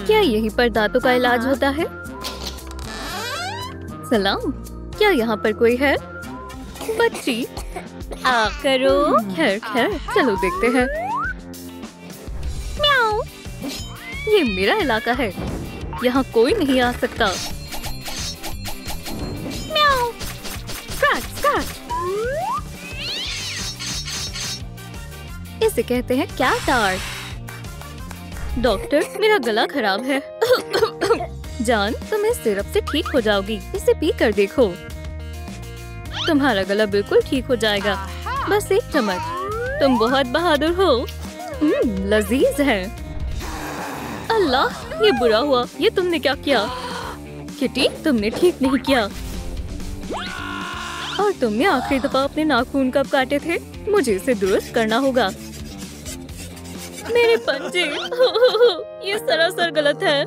क्या यहीं पर दांतों का इलाज होता है? सलाम, क्या यहाँ पर कोई है? बच्ची आ करो। खैर खैर, चलो देखते हैं। म्याऊ। ये मेरा इलाका है, यहाँ कोई नहीं आ सकता। म्याऊ। Scratch scratch. इसे कहते हैं कैट आर्ट। डॉक्टर, मेरा गला खराब है। जान, तुम इस सिरप से ठीक हो जाओगी। इसे पी कर देखो, तुम्हारा गला बिल्कुल ठीक हो जाएगा। बस एक चम्मच। तुम बहुत बहादुर हो। लजीज है। अल्लाह, ये बुरा हुआ। ये तुमने क्या किया? किटी, तुमने ठीक नहीं किया। और तुमने आखिरी दफा अपने नाखून कब काटे थे? मुझे इसे दुरुस्त करना होगा। मेरे पंजे। ये सरासर गलत है।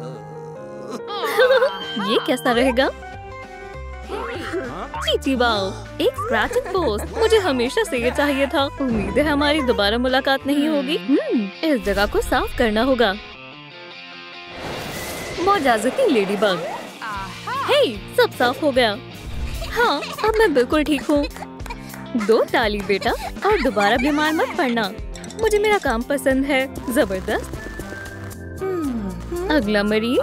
ये कैसा रहेगा? चीची बाओ, एक स्क्रैचिंग पोस्ट। मुझे हमेशा से ये चाहिए था। उम्मीद है हमारी दोबारा मुलाकात नहीं होगी। इस जगह को साफ करना होगा। मौजाजती लेडीबग। हे, सब साफ हो गया। हाँ, अब मैं बिल्कुल ठीक हूँ। दो ताली बेटा, और दोबारा बीमार मत पड़ना। मुझे मेरा काम पसंद है। जबरदस्त। अगला मरीज,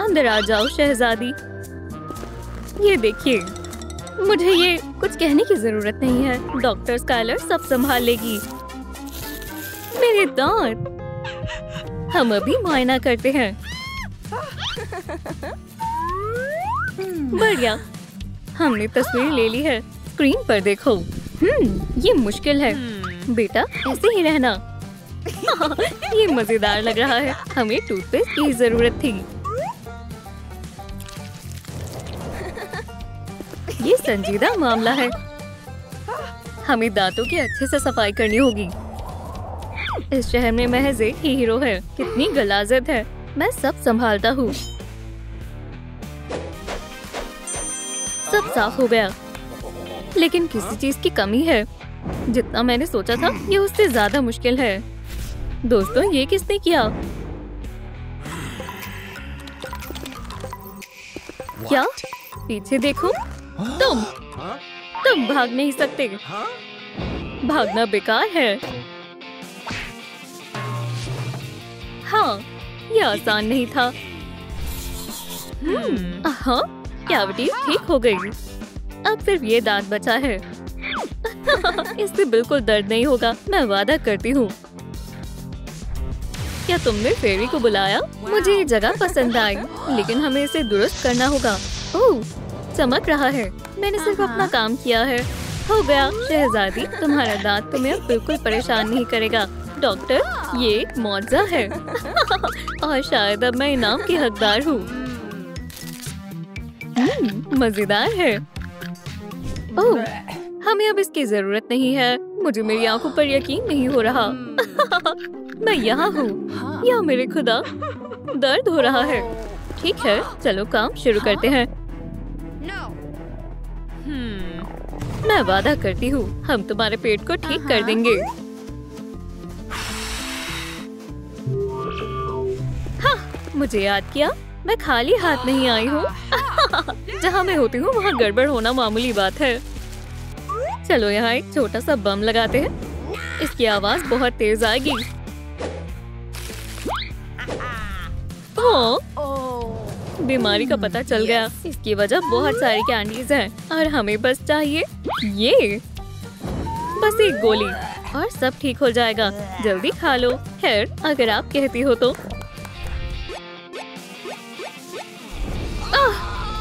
अंदर आ जाओ शहजादी। ये देखिए, मुझे ये कुछ कहने की जरूरत नहीं है। डॉक्टर स्काइलर सब संभाल लेगी। मेरे दांत। हम अभी मुआयना करते हैं। बढ़िया, हमने तस्वीर ले ली है। स्क्रीन पर देखो। ये मुश्किल है। बेटा, ऐसे ही रहना। ये मजेदार लग रहा है। हमें टूथपेस्ट की जरूरत थी। ये संजीदा मामला है। हमें दांतों की अच्छे से सफाई करनी होगी। इस शहर में महज एक ही हीरो है। कितनी गलाजत है। मैं सब संभालता हूँ। सब साफ हो गया, लेकिन किसी चीज की कमी है। जितना मैंने सोचा था, ये उससे ज्यादा मुश्किल है। दोस्तों, ये किसने किया? क्या? पीछे देखो। तुम भाग नहीं सकते। भागना बेकार है। हाँ, ये आसान नहीं था। हाँ, कैविटी ठीक हो गई। अब सिर्फ ये दांत बचा है। इससे बिल्कुल दर्द नहीं होगा, मैं वादा करती हूँ। क्या तुमने फेरी को बुलाया? मुझे ये जगह पसंद आई, लेकिन हमें इसे दुरुस्त करना होगा। ओह, चमक रहा है। मैंने सिर्फ अपना काम किया है। हो गया शहजादी, तुम्हारा दांत तुम्हें अब बिल्कुल परेशान नहीं करेगा। डॉक्टर, ये एक मौजज़ा है। और शायद अब मैं इनाम की हकदार हूँ। मजेदार है। ओह, हमें अब इसकी जरूरत नहीं है। मुझे मेरी आंखों पर यकीन नहीं हो रहा। मैं यहाँ हूँ। या मेरे खुदा, दर्द हो रहा है। ठीक है, चलो काम शुरू करते हैं। मैं वादा करती हूँ, हम तुम्हारे पेट को ठीक कर देंगे। हाँ, मुझे याद किया, मैं खाली हाथ नहीं आई हूँ। जहाँ मैं होती हूँ वहाँ गड़बड़ होना मामूली बात है। चलो यहाँ एक छोटा सा बम लगाते हैं। इसकी आवाज बहुत तेज आएगी। बीमारी का पता चल गया। इसकी वजह बहुत सारी कैंडीज हैं और हमें बस चाहिए ये। बस एक गोली और सब ठीक हो जाएगा। जल्दी खा लो। खैर, अगर आप कहती हो तो।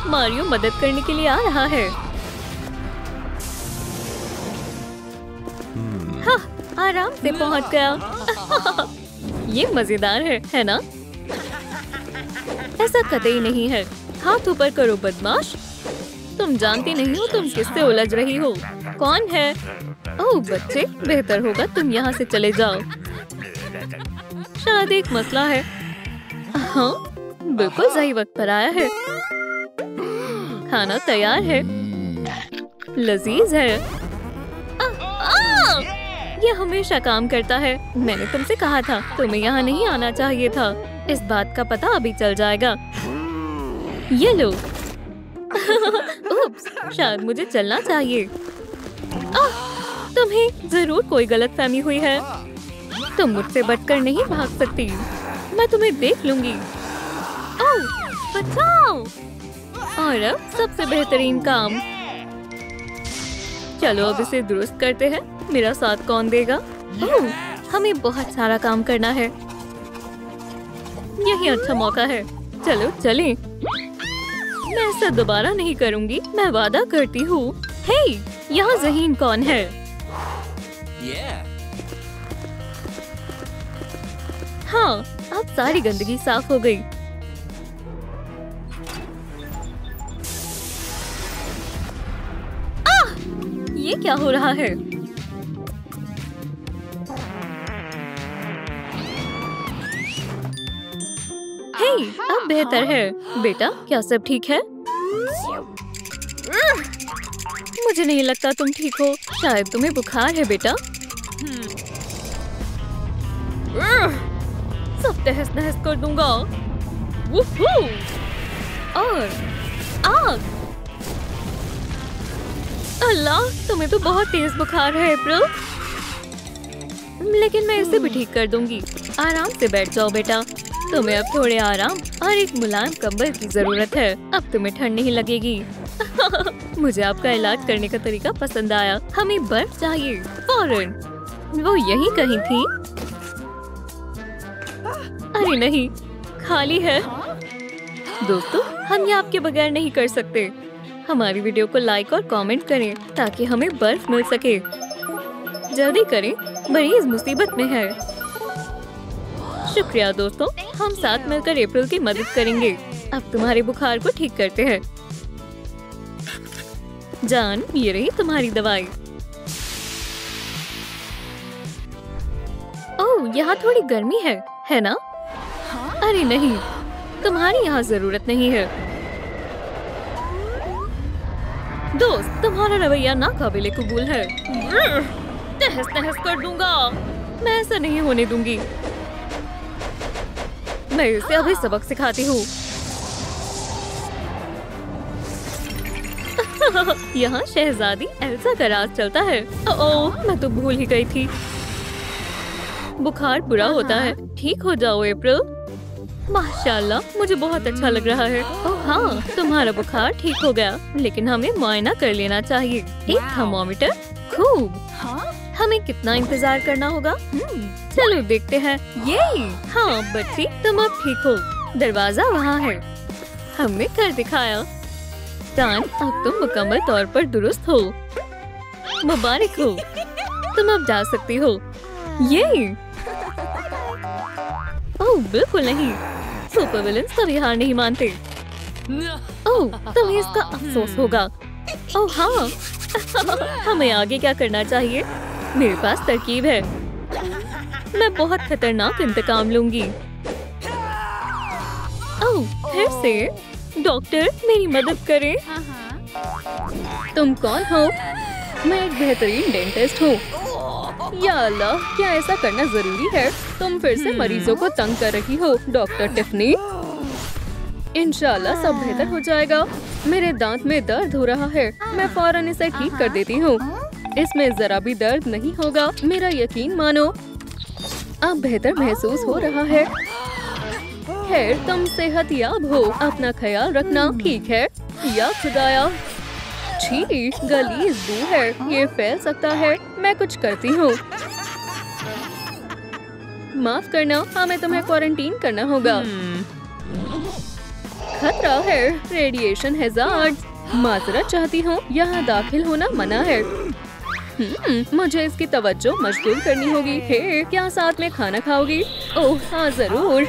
मारियो मदद करने के लिए आ रहा है। हाँ, आराम से पहुंच गया। ये मजेदार है ना? ऐसा कतई नहीं है। हाथ ऊपर करो बदमाश। तुम जानती नहीं हो तुम किससे उलझ रही हो। कौन है? ओह बच्चे, बेहतर होगा तुम यहाँ से चले जाओ। शायद एक मसला है। हाँ, बिल्कुल सही वक्त पर आया है। खाना तैयार है। लजीज है। ये हमेशा काम करता है। मैंने तुमसे कहा था, तुम्हें यहाँ नहीं आना चाहिए था। इस बात का पता अभी चल जाएगा। ये लो। उप्स, शायद मुझे चलना चाहिए। तुम्हें जरूर कोई गलतफहमी हुई है। तुम मुझसे बचकर नहीं भाग सकती। मैं तुम्हें देख लूंगी। ओह, बचाओ! और अब सबसे बेहतरीन काम। चलो अब इसे दुरुस्त करते हैं। मेरा साथ कौन देगा? ओह, हमें बहुत सारा काम करना है। यही अच्छा मौका है। चलो चलें। मैं ऐसा दोबारा नहीं करूंगी, मैं वादा करती हूँ। हे, यहाँ ज़हीन कौन है? हाँ, अब सारी गंदगी साफ हो गई। ये क्या हो रहा है? हे, अब बेहतर है। बेटा, क्या सब ठीक है? मुझे नहीं लगता तुम ठीक हो। शायद तुम्हें बुखार है बेटा। सब तहस नहस कर दूंगा। वूहू! और आग! अल्लाह, तुम्हें तो बहुत तेज बुखार है अप्रैल। लेकिन मैं इसे भी ठीक कर दूंगी। आराम से बैठ जाओ बेटा। तुम्हें अब थोड़े आराम और एक मुलायम कंबल की जरूरत है। अब तुम्हें ठंड नहीं लगेगी। मुझे आपका इलाज करने का तरीका पसंद आया। हमें बर्फ चाहिए फौरन। वो यहीं कहीं थी। अरे नहीं, खाली है। दोस्तों, हम ये आपके बगैर नहीं कर सकते। हमारी वीडियो को लाइक और कमेंट करें ताकि हमें बर्फ मिल सके। जल्दी करें, मरीज मुसीबत में है। शुक्रिया दोस्तों, हम साथ मिलकर अप्रैल की मदद करेंगे। अब तुम्हारे बुखार को ठीक करते हैं। जान, ये रही तुम्हारी दवाई। ओह, यहाँ थोड़ी गर्मी है ना? अरे नहीं, तुम्हारी यहाँ जरूरत नहीं है। दोस्त, तुम्हारा रवैया नाकाबिले कबूल है। तहस नहस कर दूंगा। मैं ऐसा नहीं होने दूंगी। मैं इसे अभी सबक सिखाती हूँ। यहाँ शहजादी एल्सा का राज चलता है। ओह, मैं तो भूल ही गई थी। बुखार बुरा होता है। ठीक हो जाओ अप्रैल। माशाल्लाह, मुझे बहुत अच्छा लग रहा है। ओह हाँ, तुम्हारा बुखार ठीक हो गया। लेकिन हमें मुआयना कर लेना चाहिए। एक थर्मोमीटर? खूब। हमें कितना इंतजार करना होगा? चलो देखते हैं। ये हाँ बच्ची, तुम अब ठीक हो। दरवाजा वहाँ है। हमने कर दिखाया। जान, अब तुम मुकम्मल तौर पर दुरुस्त हो। मुबारक हो। तुम अब जा सकती हो। ये ओह बिल्कुल नहीं। सुपर विलेन्स कभी हार नहीं मानते। ओह, तुम्हें इसका अफसोस होगा। ओह हाँ। हमें आगे क्या करना चाहिए? मेरे पास तरकीब है। मैं बहुत खतरनाक इंतकाम लूंगी। ओह, फिर से? डॉक्टर, मेरी मदद करें। तुम कौन हो? मैं एक बेहतरीन डेंटिस्ट हूँ। या अल्लाह, क्या ऐसा करना जरूरी है? तुम फिर से मरीजों को तंग कर रही हो डॉक्टर टिफनी। इंशाल्लाह सब बेहतर हो जाएगा। मेरे दांत में दर्द हो रहा है। मैं फौरन इसे ठीक कर देती हूँ। इसमें जरा भी दर्द नहीं होगा, मेरा यकीन मानो। अब बेहतर महसूस हो रहा है। खैर, तुम सेहतयाब हो। अपना ख्याल रखना, ठीक है? या खुदाया, छी, गलीज बू है। ये फैल सकता है। मैं कुछ करती हूँ। माफ करना, हमें तुम्हें क्वारंटीन करना होगा। खतरा है, रेडिएशन हैजार्ड। माजरत चाहती हूँ, यहाँ दाखिल होना मना है। मुझे इसकी तवज्जो मशगूल करनी होगी। हे, क्या साथ में खाना खाओगी? ओह हाँ जरूर।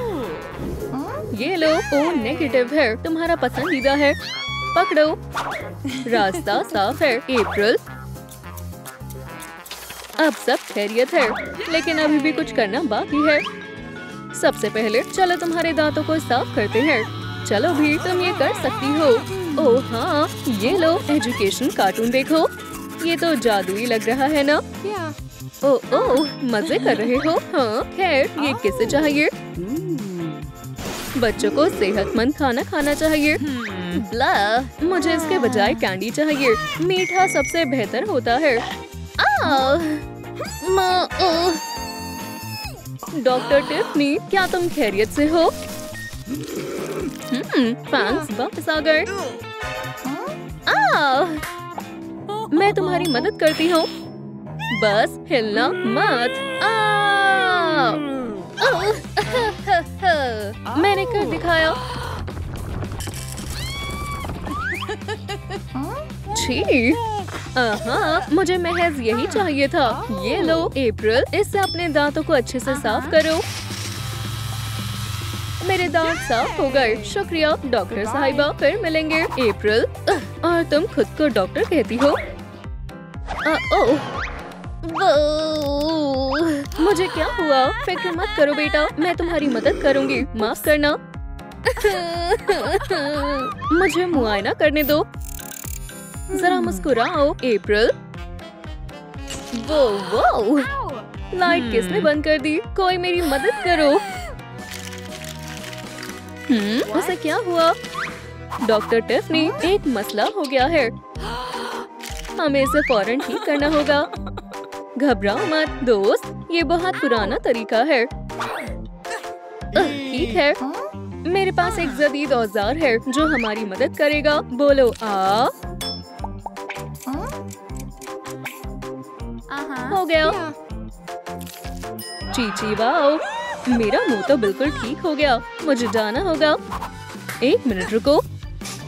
ये लो। ओह, नेगेटिव है। तुम्हारा पसंदीदा है। पकड़ो। रास्ता साफ है अप्रैल। अब सब खैरियत है, लेकिन अभी भी कुछ करना बाकी है। सबसे पहले चलो तुम्हारे दांतों को साफ करते हैं। चलो भी, तुम ये कर सकती हो। ओह हाँ, ये लो एजुकेशन कार्टून देखो। ये तो जादुई लग रहा है ना? ओह ओह, मजे कर रहे हो? हाँ, खैर, ये किसे चाहिए? बच्चों को सेहतमंद खाना खाना चाहिए। ब्ला, मुझे इसके बजाय कैंडी चाहिए। मीठा सबसे बेहतर होता है। डॉक्टर टिफनी, क्या तुम खैरियत से हो? फैंक्स वापस आ गए। मैं तुम्हारी मदद करती हूँ, बस हिलना मत। मैंने कर दिखाया। छी, मुझे महज यही चाहिए था। ये लो अप्रैल, इससे अपने दांतों को अच्छे से साफ करो। मेरे दांत साफ हो गए। शुक्रिया डॉक्टर साहिबा, फिर मिलेंगे। अप्रैल, और तुम खुद को डॉक्टर कहती हो? मुझे क्या हुआ? फिक्र मत करो बेटा, मैं तुम्हारी मदद करूंगी। माफ करना। मुझे मुआयना करने दो। जरा मुस्कुराओ अप्रैल। वो लाइट किसने बंद कर दी? कोई मेरी मदद करो। उसे क्या हुआ? डॉक्टर टिफनी, एक मसला हो गया है। हमें इसे फौरन ठीक करना होगा। घबराओ मत दोस्त, ये बहुत पुराना तरीका है। ठीक है, मेरे पास एक जदीद औजार है जो हमारी मदद करेगा। बोलो आ। हो गया। चीची वाओ, मेरा मुंह तो बिल्कुल ठीक हो गया। मुझे जाना होगा। एक मिनट रुको,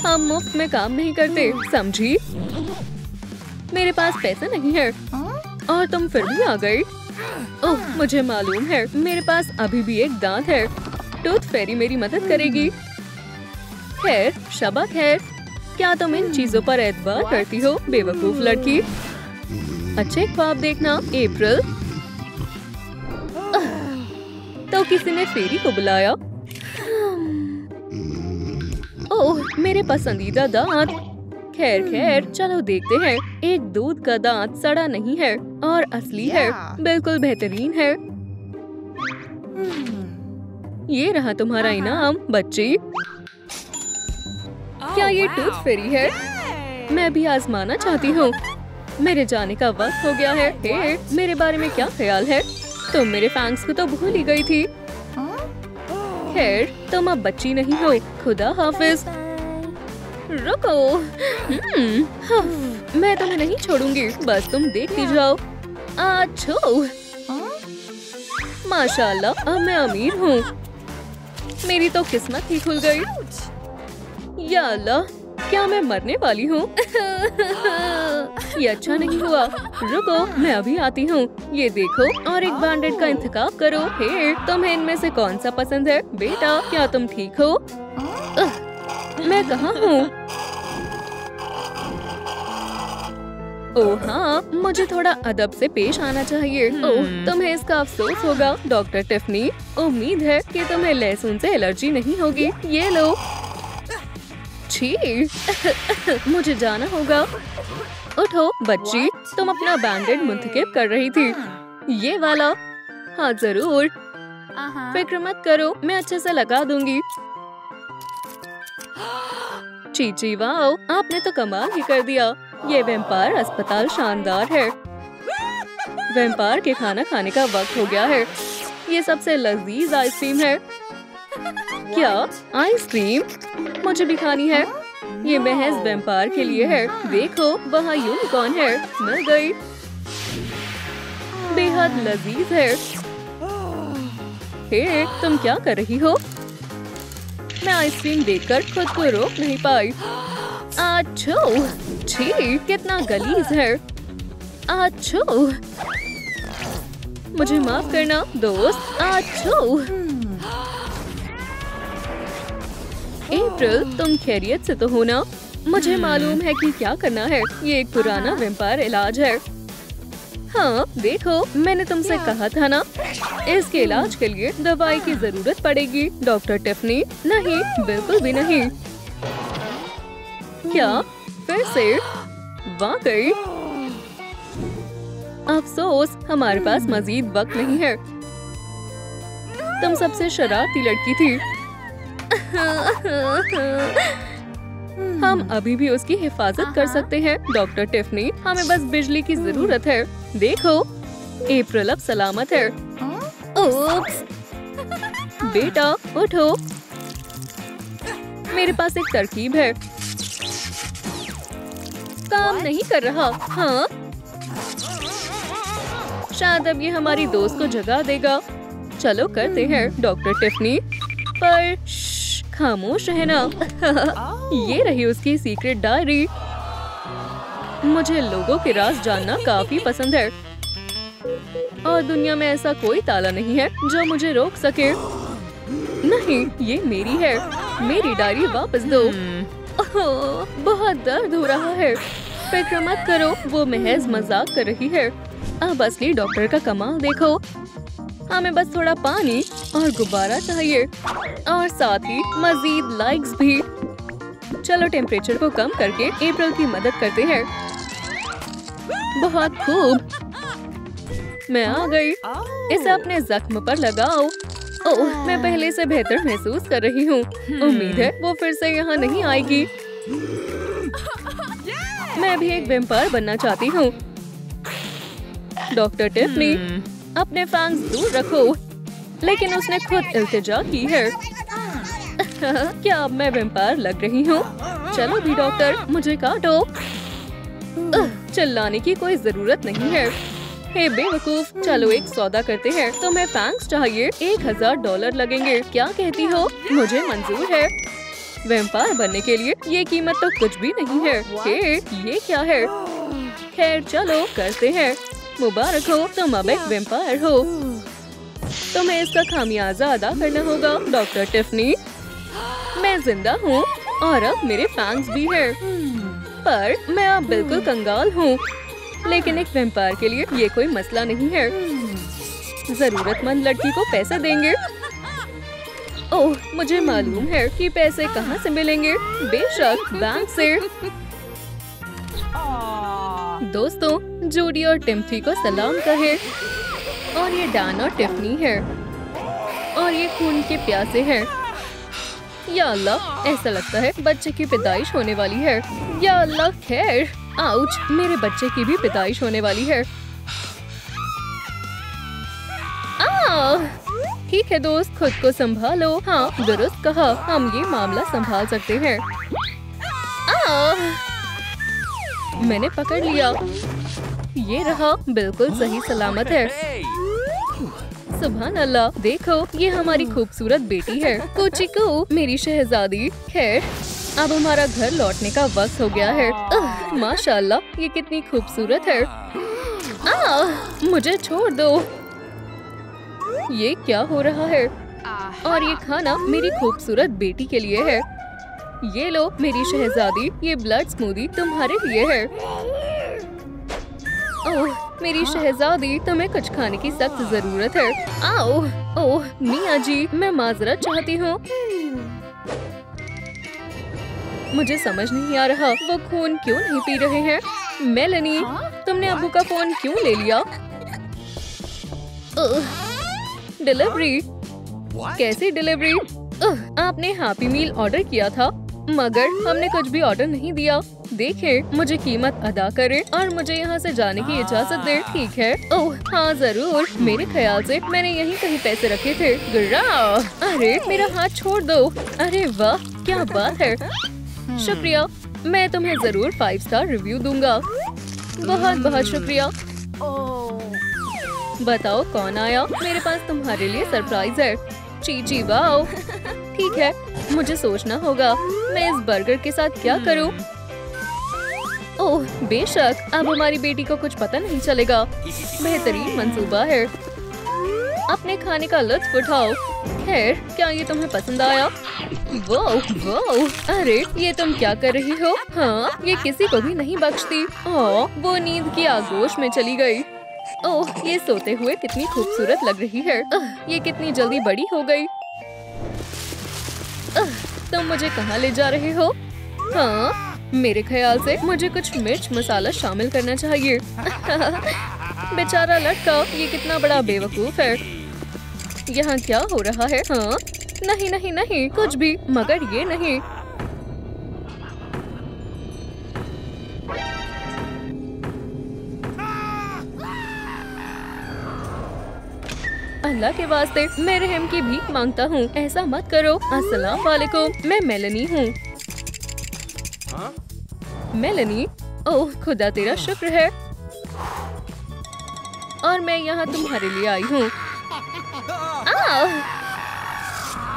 हम मुफ्त में काम नहीं करते, समझी? मेरे पास पैसे नहीं है और तुम फिर भी आ गई। ओह, मुझे मालूम है, मेरे पास अभी भी एक दांत है। टूथ फेरी मेरी मदद करेगी। खैर, शबा खैर। क्या तुम इन चीजों पर एतबार करती हो, बेवकूफ लड़की? अच्छे ख्वाब देखना अप्रैल। तो किसी ने फेरी को बुलाया। ओह, मेरे पसंदीदा दांत। खैर, चलो देखते हैं। एक दूध का दांत सड़ा नहीं है और असली है, बिल्कुल बेहतरीन है। ये रहा तुम्हारा इनाम बच्ची। क्या ये टूथ फेरी है? मैं भी आजमाना चाहती हूँ। मेरे जाने का वक्त हो गया है। हे, मेरे बारे में क्या ख्याल है? तुम मेरे फैंक्स को तो भूल ही गई थी। खैर, तुम अब बच्ची नहीं हो। खुदा हाफिज। रुको, मैं तुम्हें नहीं छोड़ूंगी, बस तुम देखती जाओ। आछो, माशाल्लाह, अब मैं अमीर हूँ। मेरी तो किस्मत ही खुल गई। या अल्लाह, क्या मैं मरने वाली हूँ? ये अच्छा नहीं हुआ। रुको, मैं अभी आती हूँ। ये देखो, और एक बैंडेड का इंतखाब करो। हे, तुम्हें इनमें से कौन सा पसंद है? बेटा, क्या तुम ठीक हो? मैं कहाँ हूँ? ओह हाँ, मुझे थोड़ा अदब से पेश आना चाहिए। ओह, तुम्हें इसका अफसोस होगा डॉक्टर टिफनी। उम्मीद है कि तुम्हें लहसुन से एलर्जी नहीं होगी। ये लो। छी, मुझे जाना होगा। उठो बच्ची, तुम अपना बैंडेड मुंतखब कर रही थी। ये वाला? हाँ जरूर, फिक्र मत करो, मैं अच्छे से लगा दूंगी। चीची वाओ, आपने तो कमाल ही कर दिया। ये वैम्पायर अस्पताल शानदार है। वैम्पायर के खाना खाने का वक्त हो गया है। ये सबसे लजीज आइसक्रीम है। क्या आइसक्रीम? मुझे भी खानी है। ये महज वैम्पायर के लिए है। देखो, वहाँ यूनिकॉर्न है। मिल गई। बेहद लजीज है। हे, तुम क्या कर रही हो? मैं आइसक्रीम देखकर खुद को रोक नहीं पाई। आछो, छी, कितना गलीज है। आछो, मुझे माफ करना दोस्त। आछो। अप्रैल, तुम खैरियत से तो हो ना? मुझे मालूम है कि क्या करना है। ये एक पुराना वैम्पायर इलाज है। हाँ, देखो, मैंने तुमसे कहा था ना, इसके इलाज के लिए दवाई की जरूरत पड़ेगी। डॉक्टर टिफनी, नहीं, बिल्कुल भी नहीं। क्या? फिर से? वाकई? अफसोस, हमारे पास मजीद वक्त नहीं है। तुम सबसे शरारती लड़की थी। हम अभी भी उसकी हिफाजत कर सकते हैं। डॉक्टर टिफनी, हमें बस बिजली की जरूरत है। देखो, अप्रैल अब सलामत है। ओप्स! बेटा उठो, मेरे पास एक तरकीब है। काम नहीं कर रहा। हाँ, शायद अब ये हमारी दोस्त को जगा देगा। चलो करते हैं। डॉक्टर टिफनी, पर खामोश रहना। ये रही उसकी सीक्रेट डायरी। मुझे लोगों के राज जानना काफी पसंद है और दुनिया में ऐसा कोई ताला नहीं है जो मुझे रोक सके। नहीं, ये मेरी है। मेरी डायरी वापस दो। ओह, बहुत दर्द हो रहा है। फिक्र मत करो, वो महज मजाक कर रही है। अब असली डॉक्टर का कमाल देखो। हमें बस थोड़ा पानी और गुब्बारा चाहिए और साथ ही मजीद लाइक्स भी। चलो टेम्परेचर को कम करके अप्रैल की मदद करते हैं। बहुत खूब, मैं आ गई। इसे अपने जख्म पर लगाओ। ओह, मैं पहले से बेहतर महसूस कर रही हूँ। उम्मीद है वो फिर से यहाँ नहीं आएगी। मैं भी एक वैम्पायर बनना चाहती हूँ। डॉक्टर टिफनी, अपने फैंग्स दूर रखो। लेकिन उसने खुद इल्तिजा की है। क्या अब मैं वैम्पायर लग रही हूँ? चलो भी डॉक्टर, मुझे काटो। चिल्लाने की कोई जरूरत नहीं है। हे बेवकूफ, चलो एक सौदा करते हैं। तुम्हें फैंग्स चाहिए, $1000 लगेंगे। क्या कहती हो? मुझे मंजूर है। वैम्पायर बनने के लिए ये कीमत तो कुछ भी नहीं है। हे, ये क्या है? खैर चलो करते हैं। मुबारक हो, तुम अब एक वैम्पायर हो। तुम्हें इसका खामियाजा अदा करना होगा। डॉक्टर टिफनी, मैं जिंदा हूँ और अब मेरे फैंग्स भी हैं। पर मैं अब बिल्कुल कंगाल हूँ। लेकिन एक वैम्पायर के लिए ये कोई मसला नहीं है। जरूरतमंद लड़की को पैसे देंगे। ओह, मुझे मालूम है कि पैसे कहाँ से मिलेंगे। बेशक बैंक से। दोस्तों, जूडी और टिम्थी को सलाम कहे। और ये डैन और टिफनी है और ये खून के प्यासे हैं। या अल्लाह, ऐसा लगता है बच्चे की पैदाइश होने वाली है। या अल्लाह, खैर। आउच, मेरे बच्चे की भी पैदाइश होने वाली है। ठीक है दोस्त, खुद को संभालो। हाँ, दुरुस्त कहा, हम ये मामला संभाल सकते हैं। मैंने पकड़ लिया। ये रहा, बिल्कुल सही सलामत है। सुभान अल्लाह, देखो, ये हमारी खूबसूरत बेटी है। कुचिको, मेरी शहजादी। खैर, अब हमारा घर लौटने का वक्त हो गया है। माशाल्लाह, ये कितनी खूबसूरत है। मुझे छोड़ दो। ये क्या हो रहा है? और ये खाना मेरी खूबसूरत बेटी के लिए है। ये लो मेरी शहजादी, ये ब्लड स्मूदी तुम्हारे लिए है। ओह मेरी शहजादी, तुम्हें कुछ खाने की सख्त जरूरत है। आओ। ओह मियाँ जी, मैं माजरत चाहती हूँ। मुझे समझ नहीं आ रहा वो खून क्यों नहीं पी रहे हैं। मेलनी, तुमने अब्बू का फोन क्यों ले लिया? डिलीवरी? कैसी डिलीवरी? आपने हैप्पी मील ऑर्डर किया था, मगर हमने कुछ भी ऑर्डर नहीं दिया। देखें, मुझे कीमत अदा करें और मुझे यहाँ से जाने की इजाजत दे। ठीक है? ओह हाँ जरूर। मेरे ख्याल से मैंने यहीं कहीं पैसे रखे थे। गुर्रा! अरे मेरा हाथ छोड़ दो। अरे वाह, क्या बात है। शुक्रिया, मैं तुम्हें जरूर 5 स्टार रिव्यू दूंगा। बहुत बहुत शुक्रिया। बताओ कौन आया? मेरे पास तुम्हारे लिए सरप्राइज है। चीची वाओ। ठीक है, मुझे सोचना होगा मैं इस बर्गर के साथ क्या करूं। ओह बेशक, अब हमारी बेटी को कुछ पता नहीं चलेगा। बेहतरीन मंसूबा है। अपने खाने का लुत्फ उठाओ। खैर, क्या ये तुम्हें पसंद आया? वो, अरे ये तुम क्या कर रही हो? हाँ, ये किसी को भी नहीं बख्शती। ओह, वो नींद की आगोश में चली गई। ओह, ये सोते हुए कितनी खूबसूरत लग रही है। ये कितनी जल्दी बड़ी हो गई। तुम मुझे कहाँ ले जा रहे हो? हाँ, मेरे ख्याल से मुझे कुछ मिर्च मसाला शामिल करना चाहिए। बेचारा लड़का, ये कितना बड़ा बेवकूफ है। यहाँ क्या हो रहा है? हाँ, नहीं नहीं नहीं, कुछ भी, मगर ये नहीं। अल्लाह के वास्ते मैं रहम की भीख मांगता हूँ, ऐसा मत करो। अस्सलाम वालेकुम, मैं मेलनी हूँ। मेलनी? ओह खुदा तेरा शुक्र है, और मैं यहाँ तुम्हारे लिए आई हूँ।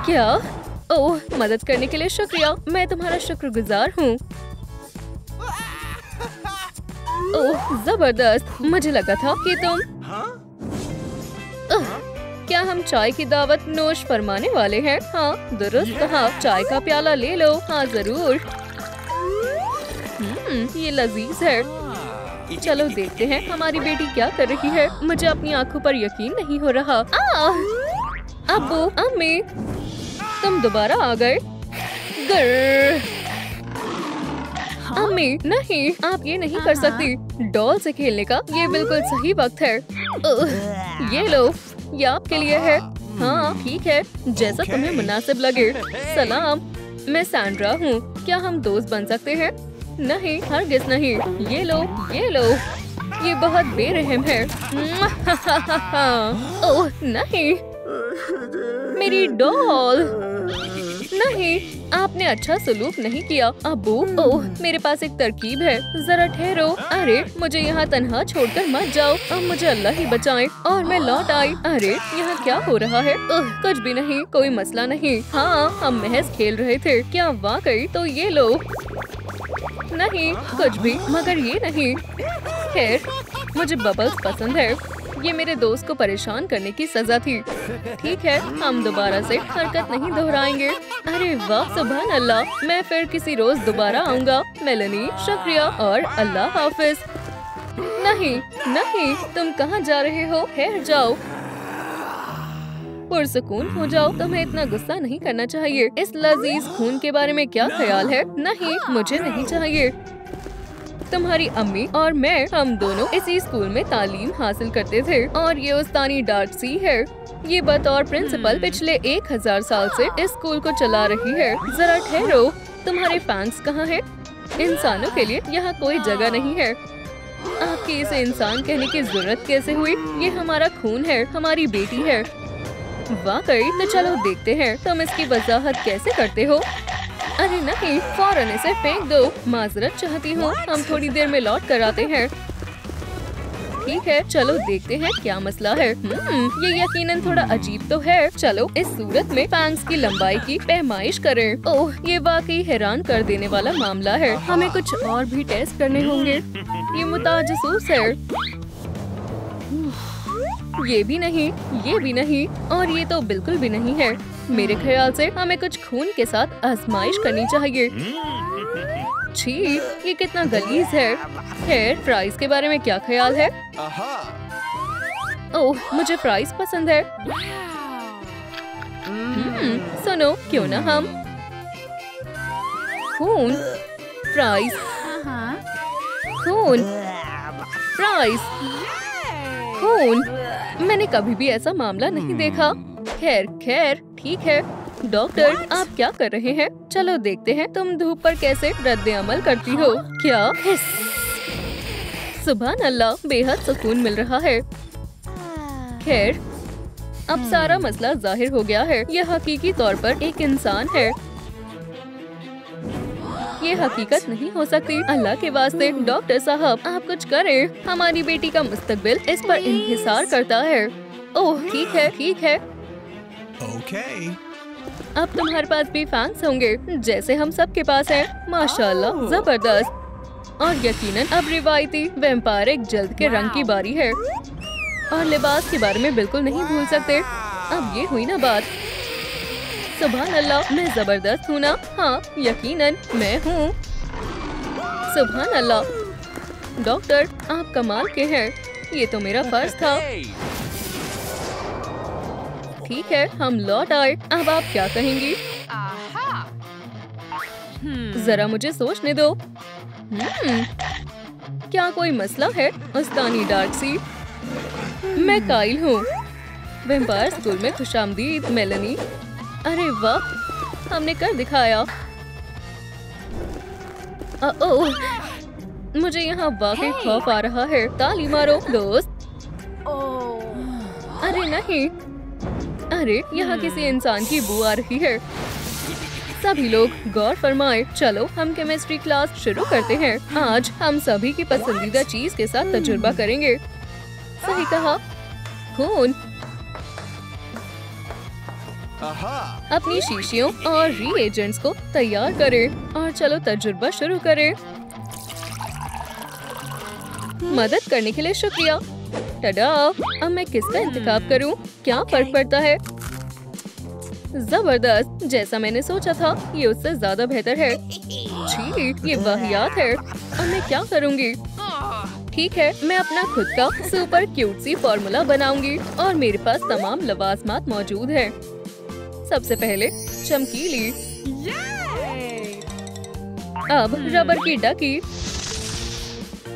क्या? ओह मदद करने के लिए शुक्रिया, मैं तुम्हारा शुक्रगुजार हूँ। ओह जबरदस्त, मुझे लगा था कि तुम क्या हम चाय की दावत नोश फरमाने वाले हैं? हाँ दुरुस्त कहा, चाय का प्याला ले लो। हाँ जरूर। ये लजीज है। चलो देखते हैं हमारी बेटी क्या कर रही है। मुझे अपनी आंखों पर यकीन नहीं हो रहा। अब्बू, अम्मी, तुम दोबारा आ गए। अम्मी नहीं, आप ये नहीं कर सकती। डॉल से खेलने का ये बिल्कुल सही वक्त है। ये लो, ये आपके लिए है। हाँ ठीक है, जैसा तुम्हें मुनासिब लगे। सलाम, मैं सैंड्रा हूँ। क्या हम दोस्त बन सकते हैं? नहीं, हरगिज़ नहीं। ये लो, ये लो। ये बहुत बेरहम है। ओह नहीं, मेरी डॉल। नहीं, आपने अच्छा सलूक नहीं किया अब्बू। ओह मेरे पास एक तरकीब है, जरा ठहरो। अरे मुझे यहाँ तन्हा छोड़कर मत जाओ, अब मुझे अल्लाह ही बचाए। और मैं लौट आई। अरे यहाँ क्या हो रहा है? कुछ भी नहीं, कोई मसला नहीं। हाँ हम महज खेल रहे थे। क्या वाकई? तो ये लो। नहीं कुछ भी, मगर ये नहीं। खैर मुझे बबल्स पसंद है, ये मेरे दोस्त को परेशान करने की सजा थी। ठीक है, हम दोबारा से हरकत नहीं दोहराएंगे। अरे वाह सुभान अल्लाह, मैं फिर किसी रोज दोबारा आऊँगा। मेलनी शुक्रिया और अल्लाह हाफिज। नहीं नहीं, तुम कहाँ जा रहे हो? ठहर जाओ, पुरसुकून हो जाओ। तुम्हें इतना गुस्सा नहीं करना चाहिए। इस लजीज खून के बारे में क्या ख्याल है? नहीं मुझे नहीं चाहिए। तुम्हारी अम्मी और मैं, हम दोनों इसी स्कूल में तालीम हासिल करते थे, और ये उस्तानी डार्सी है। ये बतौर प्रिंसिपल पिछले 1000 साल से इस स्कूल को चला रही है। जरा ठहरो, तुम्हारे फैंस कहाँ हैं? इंसानों के लिए यहाँ कोई जगह नहीं है। आपकी इसे इंसान कहने की जरूरत कैसे हुई? ये हमारा खून है, हमारी बेटी है। वाकई? तो चलो देखते हैं तुम इसकी वजाहत कैसे करते हो। अरे नहीं, फौरन इसे फेंक दो। माजरत चाहती हूँ, हम थोड़ी देर में लौट कर आते हैं। ठीक है, चलो देखते हैं क्या मसला है। ये यकीनन थोड़ा अजीब तो है। चलो इस सूरत में फैंक्स की लंबाई की पैमाइश करें। ओह ये वाकई हैरान कर देने वाला मामला है। हमें कुछ और भी टेस्ट करने होंगे। ये मुताजसूस है। ये भी नहीं, ये भी नहीं, और ये तो बिल्कुल भी नहीं है। मेरे ख्याल से हमें कुछ खून के साथ आजमाइश करनी चाहिए। छी, ये कितना गलीज है। खैर फ्राइज के बारे में क्या ख्याल है? ओह मुझे फ्राइज पसंद है। सुनो, क्यों ना हम खून फ्राइज, खून फ्राइज, खून। मैंने कभी भी ऐसा मामला नहीं देखा। खैर खैर ठीक है। डॉक्टर आप क्या कर रहे हैं? चलो देखते हैं तुम धूप पर कैसे रद्द अमल करती हो। क्या? सुभान अल्लाह, बेहद सुकून मिल रहा है। खैर अब सारा मसला जाहिर हो गया है। यह हकीकी तौर पर एक इंसान है। ये हकीकत नहीं हो सकती। अल्लाह के वास्ते डॉक्टर साहब आप कुछ करें। हमारी बेटी का मुस्तकबिल इस पर इंहिसार करता है। ओह ठीक है ठीक है। अब तुम्हारे पास भी फैंस होंगे जैसे हम सब के पास है। माशाल्लाह जबरदस्त। और यकीनन अब रिवायती वैम्पायरिक जल्द के रंग की बारी है। और लिबास के बारे में बिल्कुल नहीं भूल सकते। अब ये हुई ना बात। सुभान अल्लाह, मैं जबरदस्त हूँ ना? हाँ यकीनन मैं हूँ। सुभान अल्लाह। डॉक्टर आप कमाल के हैं। ये तो मेरा फर्ज था। ठीक है, हम लौट आए। अब आप क्या कहेंगी? जरा मुझे सोचने दो। क्या कोई मसला है? उस्तानी डार्सी, मैं काइल हूँ। वैम्पायर स्कूल में खुशामदीद मेलनी। अरे वाह, हमने कर दिखाया। ओह, मुझे यहाँ वाकई खौफ आ रहा है। ताली मारो दोस्त। अरे नहीं, अरे यहाँ किसी इंसान की बू आ रही है। सभी लोग गौर फरमाए। चलो हम केमिस्ट्री क्लास शुरू करते हैं। आज हम सभी की पसंदीदा चीज के साथ तजुर्बा करेंगे। सही कहा, खून। अपनी शीशियों और रिएजेंट्स को तैयार करें और चलो तजुर्बा शुरू करें। मदद करने के लिए शुक्रिया। टडा, अब मैं किसका इंतखाब करूं? क्या फर्क पड़ता है? जबरदस्त, जैसा मैंने सोचा था, ये उससे ज्यादा बेहतर है। छी, ये वाहियात है। अब मैं क्या करूंगी? ठीक है, मैं अपना खुद का सुपर क्यूट सी फॉर्मूला बनाऊंगी और मेरे पास तमाम लवाजमात मौजूद है। सबसे पहले चमकीली, अब रबर की डकी,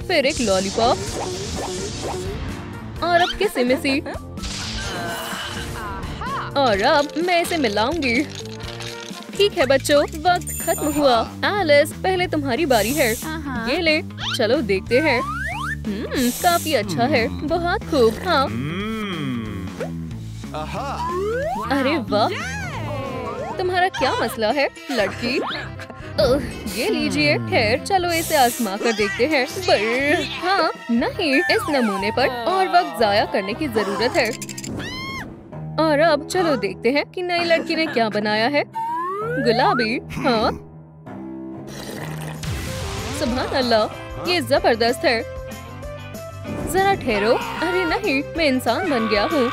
फिर एक लॉलीपॉप और अब किसिमिसी। और अब मैं इसे मिलाऊंगी। ठीक है बच्चों, वक्त खत्म हुआ। एलिस, पहले तुम्हारी बारी है। ये ले, चलो देखते हैं। काफी अच्छा है, बहुत खूब। हाँ, अरे वाह, तुम्हारा क्या मसला है लड़की? ये लीजिए। खैर, चलो इसे आजमा कर देखते हैं। पर हाँ, नहीं, इस नमूने पर और वक्त जाया करने की जरूरत है। और अब चलो देखते हैं कि नई लड़की ने क्या बनाया है। गुलाबी। हाँ, सुभान अल्लाह, ये जबरदस्त है। जरा ठहरो। अरे नहीं, मैं इंसान बन गया हूँ।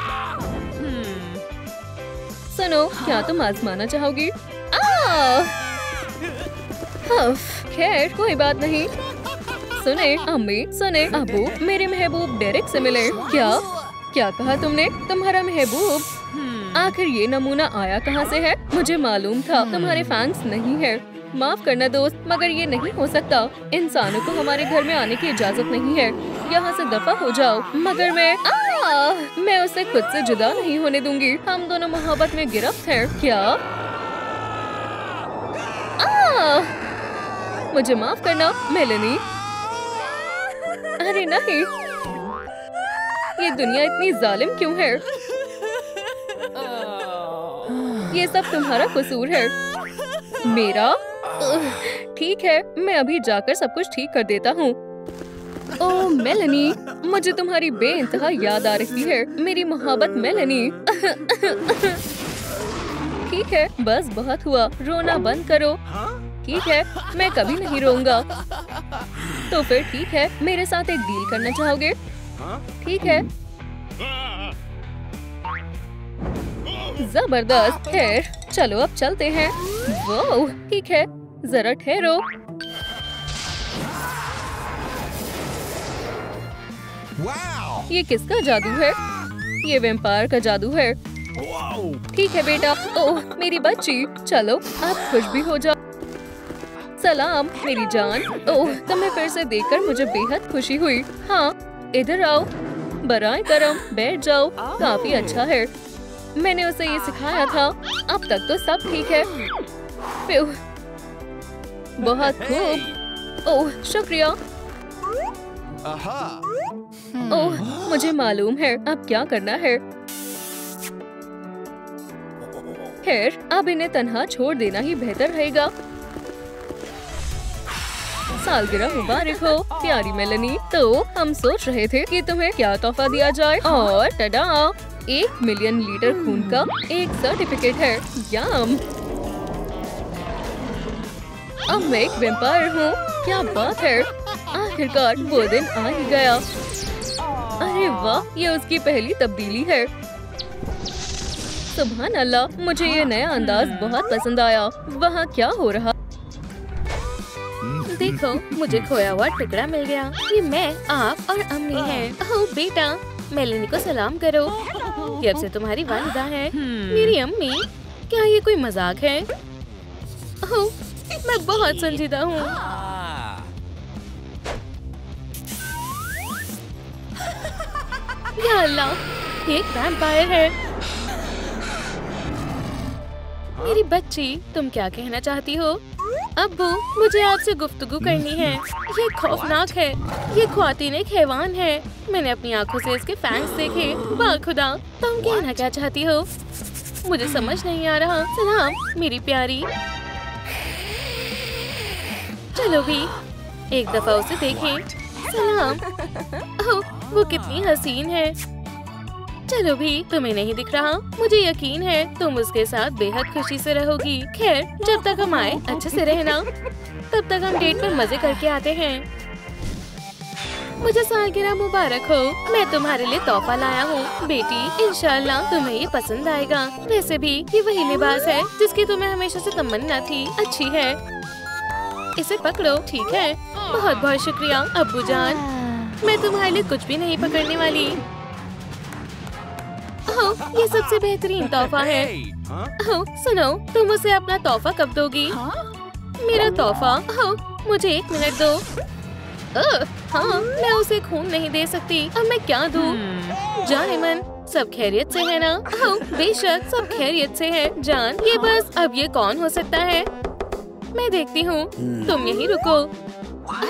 सुनो, क्या तुम आजमाना चाहोगी? खैर, कोई बात नहीं। सुने अम्मी, सुने अबू, मेरे महबूब डेरिक से मिले। क्या कहा तुमने? तुम्हारा महबूब? आखिर ये नमूना आया कहाँ से है? मुझे मालूम था तुम्हारे फैंस नहीं है। माफ करना दोस्त, मगर ये नहीं हो सकता। इंसानों को हमारे घर में आने की इजाजत नहीं है। यहाँ से दफा हो जाओ। मगर मैं उसे खुद से जुदा नहीं होने दूंगी। हम दोनों मोहब्बत में गिरफ्त हैं। क्या? मुझे माफ करना मेलेनी। अरे नहीं, ये दुनिया इतनी जालिम क्यों है? ये सब तुम्हारा कसूर है। मेरा? ठीक है, मैं अभी जाकर सब कुछ ठीक कर देता हूँ। ओह मेलेनी, मुझे तुम्हारी बेइंतहा याद आ रही है। मेरी मोहब्बत मेलेनी। ठीक है, बस बहुत हुआ। रोना बंद करो। ठीक है, मैं कभी नहीं रोऊंगा। तो फिर ठीक है, मेरे साथ एक डील करना चाहोगे? ठीक है। जबरदस्त। खैर, चलो अब चलते हैं। वो ठीक है, जरा ठहरो। ये किसका जादू है? ये वैम्पायर का जादू है। ठीक है बेटा। ओह मेरी बच्ची, चलो आप खुश भी हो जाओ। सलाम मेरी जान। ओह, तुम्हें फिर से देखकर मुझे बेहद खुशी हुई। हाँ, इधर आओ। बराए करम, बैठ जाओ। काफी अच्छा है। मैंने उसे ये सिखाया था। अब तक तो सब ठीक है। बहुत खूब। ओह शुक्रिया। ओह, मुझे मालूम है अब क्या करना है। खैर, अब इन्हें तन्हा छोड़ देना ही बेहतर रहेगा। सालगिरह मुबारक हो प्यारी मेलेनी। तो हम सोच रहे थे कि तुम्हें क्या तोहफा दिया जाए और टडा, 1 मिलियन लीटर खून का एक सर्टिफिकेट है। यम। अब मैं एक वैम्पायर हूँ। क्या बात है, आखिरकार वो दिन आ ही गया। अरे वाह, ये उसकी पहली तब्दीली है। सुभान अल्लाह, मुझे ये नया अंदाज बहुत पसंद आया। वहाँ क्या हो रहा? देखो, मुझे खोया हुआ टुकड़ा मिल गया। ये मैं, आप और अम्मी हैं। ओह बेटा, मेलेनी को सलाम करो। ये अब से तुम्हारी वालिदा है। मेरी अम्मी। क्या ये कोई मजाक है? ओह, मैं बहुत संजीदा हूँ। या अल्लाह, एक वैम्पायर है। मेरी बच्ची, तुम क्या कहना चाहती हो? अब्बू, मुझे आपसे गुफ्तगू करनी है। ये खौफनाक है। ये ख्वातीन एक हैवान है। मैंने अपनी आंखों से इसके फैंग्स देखे। वाह खुदा, तुम कहना क्या चाहती हो? मुझे समझ नहीं आ रहा। सलाम मेरी प्यारी। चलो भी एक दफा उसे देखें। सलाम। ओह, वो कितनी हसीन है। चलो भी, तुम्हें नहीं दिख रहा? मुझे यकीन है तुम उसके साथ बेहद खुशी से रहोगी। खैर, जब तक हम आए अच्छे से रहना। तब तक हम डेट पर मजे करके आते हैं। मुझे सालगिरह मुबारक हो। मैं तुम्हारे लिए तोहफा लाया हूँ बेटी। इंशाल्लाह तुम्हें ये पसंद आएगा। वैसे भी ये वही लिबास है जिसकी तुम्हें हमेशा से तमन्ना थी। अच्छी है, इसे पकड़ो। ठीक है, बहुत बहुत शुक्रिया अब्बू जान। मैं तुम्हारे लिए कुछ भी नहीं पकड़ने वाली। ओह, ये सबसे बेहतरीन तोहफा है। ओह, सुनो, तुम उसे अपना तोहफा कब दोगी? मेरा तोहफा? ओह, मुझे 1 मिनट दो। हाँ, मैं उसे खून नहीं दे सकती। अब मैं क्या दूँ? जाने मन, सब खैरियत से है ना? ओह, बेशक सब खैरियत से है जान। ये बस, अब ये कौन हो सकता है? मैं देखती हूँ, तुम यहीं रुको।